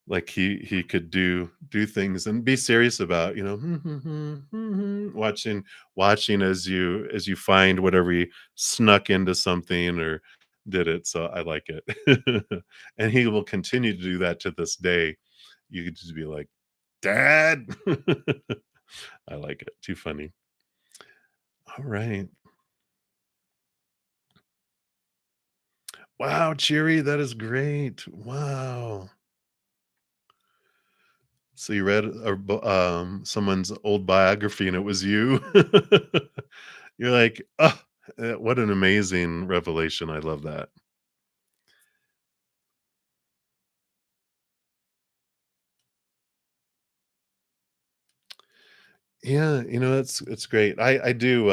like he could do things and be serious about, watching as you find whatever he snuck into something or did it. So I like it. And he will continue to do that to this day. You could just be like, dad. I like it, too funny. All right. Wow, cheery, that is great. Wow. So you read someone's old biography and it was you? You're like, "Oh, what an amazing revelation." I love that. Yeah, it's great. I do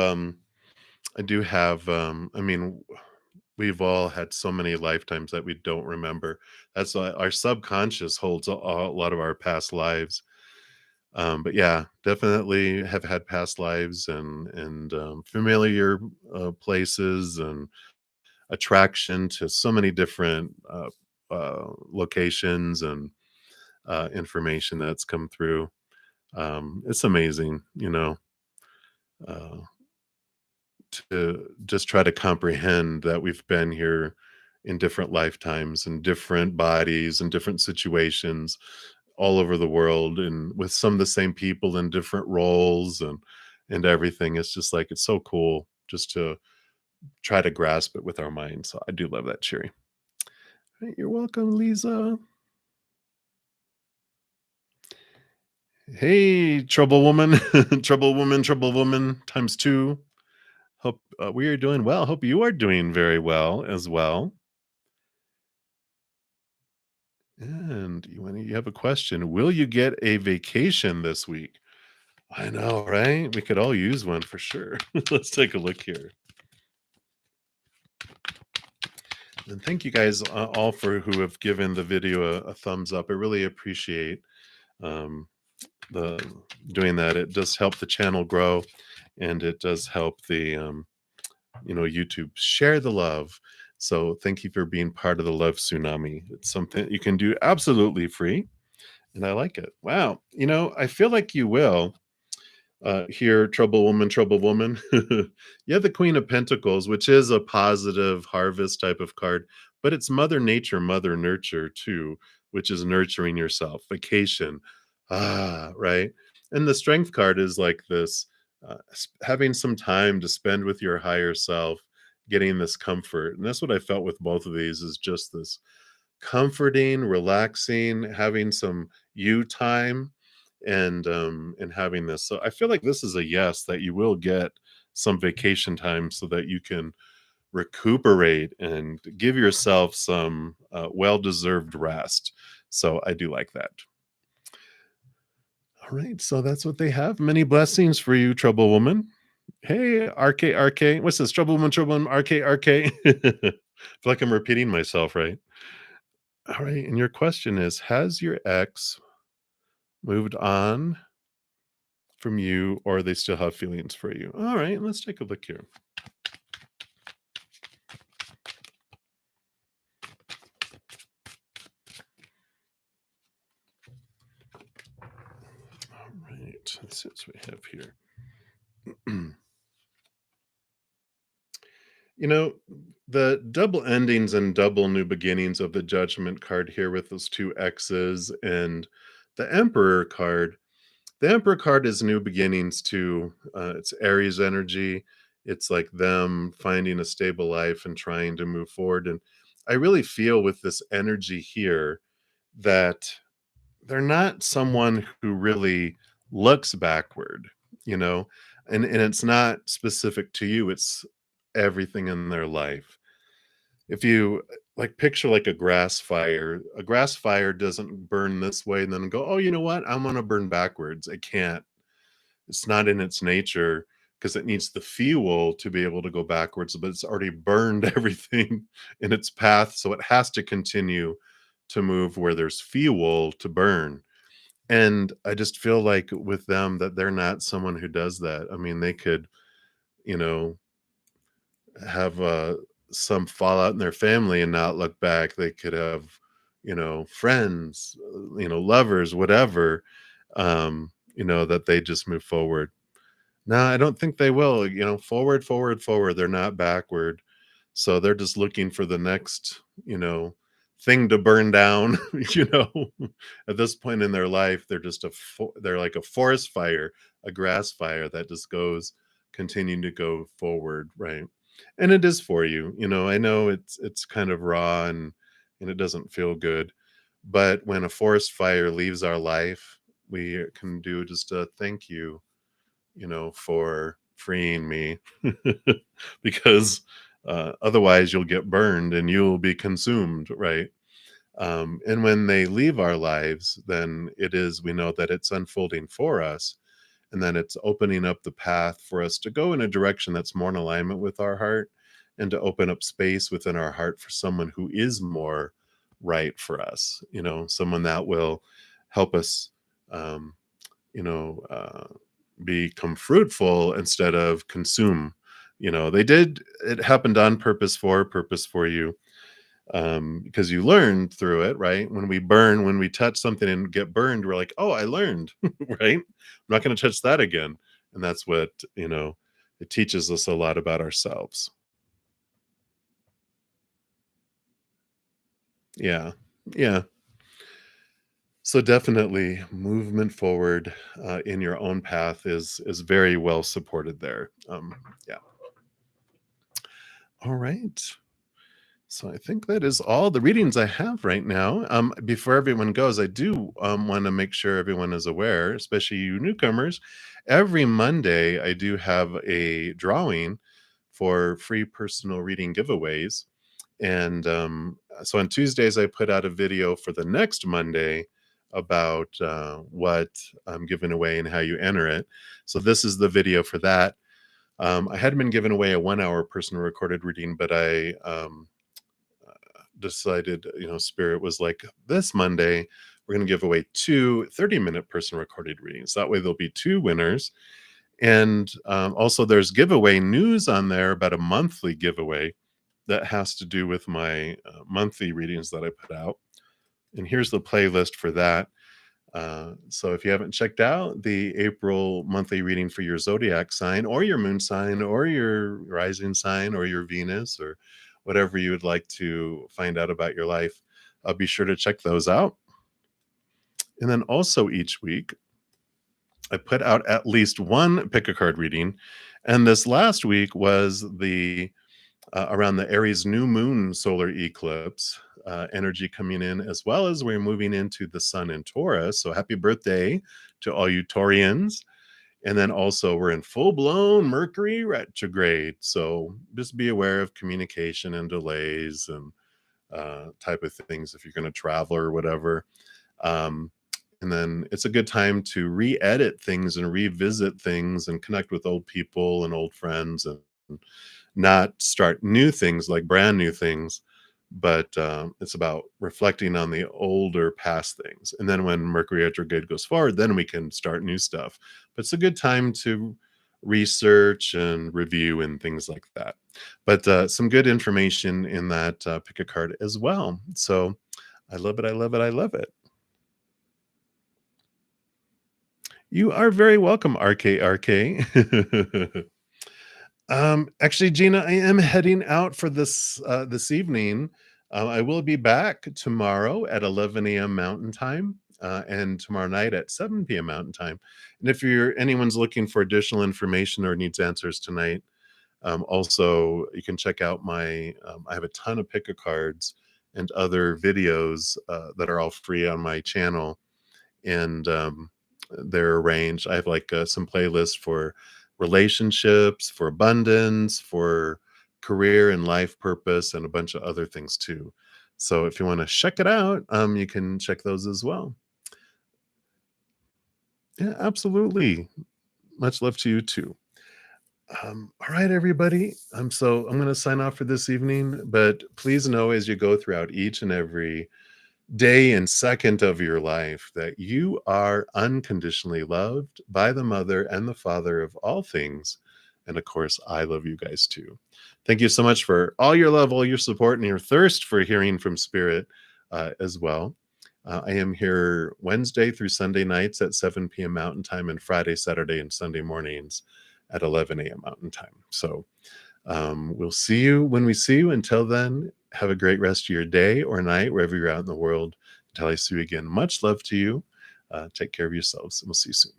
have, I mean, we've all had so many lifetimes that we don't remember. That's why our subconscious holds a lot of our past lives. But yeah, definitely have had past lives and familiar places and attraction to so many different locations and information that's come through. It's amazing, uh, to just try to comprehend that we've been here in different lifetimes and different bodies and different situations all over the world, and with some of the same people in different roles and everything. It's just like it's so cool just to try to grasp it with our minds. So I do love that, Cheery. Hey, you're welcome, Lisa. Hey, trouble woman, trouble woman times two. Hope we are doing well. Hope you are doing very well as well. And you have a question. Will you get a vacation this week? I know, right? We could all use one for sure. Let's take a look here. And thank you guys all for who have given the video a thumbs up. I really appreciate um, the doing that. It does help the channel grow, and it does help the YouTube share the love. So thank you for being part of the love tsunami. It's something you can do absolutely free, and I like it. Wow, I feel like you will. Here, trouble woman. You have the Queen of Pentacles, which is a positive harvest type of card, but it's Mother Nature, Mother Nurture too, which is nurturing yourself, vacation. Right. And the Strength card is like this, having some time to spend with your higher self, getting this comfort. And that's what I felt with both of these, is just this comforting, relaxing, having some you time and having this. So I feel like this is a yes, that you will get some vacation time so that you can recuperate and give yourself some well-deserved rest. So I do like that. All right, so that's what they have. Many blessings for you, Trouble Woman. Hey, RK. What's this? Trouble Woman, RK. I feel like I'm repeating myself, right? All right, and your question is, has your ex moved on from you, or they still have feelings for you? All right, let's take a look here. All right, let's see what we have here. You know, the double endings and double new beginnings of the Judgment card here with those two X's and the Emperor card. The Emperor card is new beginnings too. It's Aries energy. It's like them finding a stable life and trying to move forward. And I really feel with this energy here that they're not someone who really looks backward, you know, and it's not specific to you. It's everything in their life. If you like picture like a grass fire doesn't burn this way and then go, oh, you know what? I'm going to burn backwards. It can't. It's not in its nature because it needs the fuel to be able to go backwards, but it's already burned everything in its path. So it has to continue to move where there's fuel to burn. And I just feel like with them that they're not someone who does that. I mean, they could, you know, have some fallout in their family and not look back. They could have, friends, lovers, whatever, that they just move forward. No, I don't think they will. Forward, forward, forward. They're not backward. So they're just looking for the next, thing to burn down. you know, at this point in their life, they're just they're like a forest fire, a grass fire that just goes, continuing to go forward, right? And it is for you. I know it's kind of raw and it doesn't feel good, but when a forest fire leaves our life, we can do just a thank you, for freeing me, because otherwise you'll get burned and you'll be consumed, right? And when they leave our lives, then we know that it's unfolding for us, and then it's opening up the path for us to go in a direction that's more in alignment with our heart, and to open up space within our heart for someone who is more right for us, someone that will help us, um, you know, uh, become fruitful instead of consume. It happened on purpose for you, because you learned through it, right? When we touch something and get burned, we're like, oh, I learned, right? I'm not going to touch that again. And that's what, it teaches us a lot about ourselves. Yeah. Yeah. So definitely movement forward in your own path is very well supported there. Yeah. All right. So I think that is all the readings I have right now. Before everyone goes, I do want to make sure everyone is aware, especially you newcomers. Every Monday, I do have a drawing for free personal reading giveaways. And so on Tuesdays, I put out a video for the next Monday about what I'm giving away and how you enter it. So this is the video for that. I had been giving away a 1 hour personal recorded reading, but I decided, Spirit was like, this Monday, we're going to give away two 30-minute person recorded readings. That way there'll be two winners. And also there's giveaway news on there about a monthly giveaway that has to do with my monthly readings that I put out. And here's the playlist for that. So if you haven't checked out the April monthly reading for your zodiac sign or your moon sign or your rising sign or your Venus or whatever you would like to find out about your life, be sure to check those out. And then also each week, I put out at least one pick a card reading. And this last week was the around the Aries new moon solar eclipse energy coming in, as well as we're moving into the sun in Taurus. So happy birthday to all you Taurians. And then also, we're in full blown Mercury retrograde. So just be aware of communication and delays and type of things if you're going to travel or whatever. Um, and then it's a good time to re-edit things and revisit things and connect with old people and old friends and not start new things like brand new things, but it's about reflecting on the older past things. And then when Mercury retrograde goes forward, then we can start new stuff. But it's a good time to research and review and things like that. But some good information in that pick a card as well. So I love it. I love it. I love it. You are very welcome, RKRK. Actually, Gina, I am heading out for this evening. I will be back tomorrow at 11 a.m. Mountain Time, and tomorrow night at 7 p.m. Mountain Time. And if anyone's looking for additional information or needs answers tonight, also you can check out my. I have a ton of pick a cards and other videos that are all free on my channel, and they're arranged. I have like some playlists for relationships, for abundance, for career and life purpose, and a bunch of other things too. So if you want to check it out, you can check those as well. Yeah, absolutely. Much love to you too. All right, everybody. I'm going to sign off for this evening, but please know as you go throughout each and every day and second of your life that you are unconditionally loved by the mother and the father of all things. And of course, I love you guys too. Thank you so much for all your love, all your support, and your thirst for hearing from spirit as well. I am here Wednesday through Sunday nights at 7 p.m. Mountain Time and Friday, Saturday, and Sunday mornings at 11 a.m. Mountain Time. So we'll see you when we see you. Until then, have a great rest of your day or night, wherever you're out in the world. Until I see you again, much love to you. Take care of yourselves, and we'll see you soon.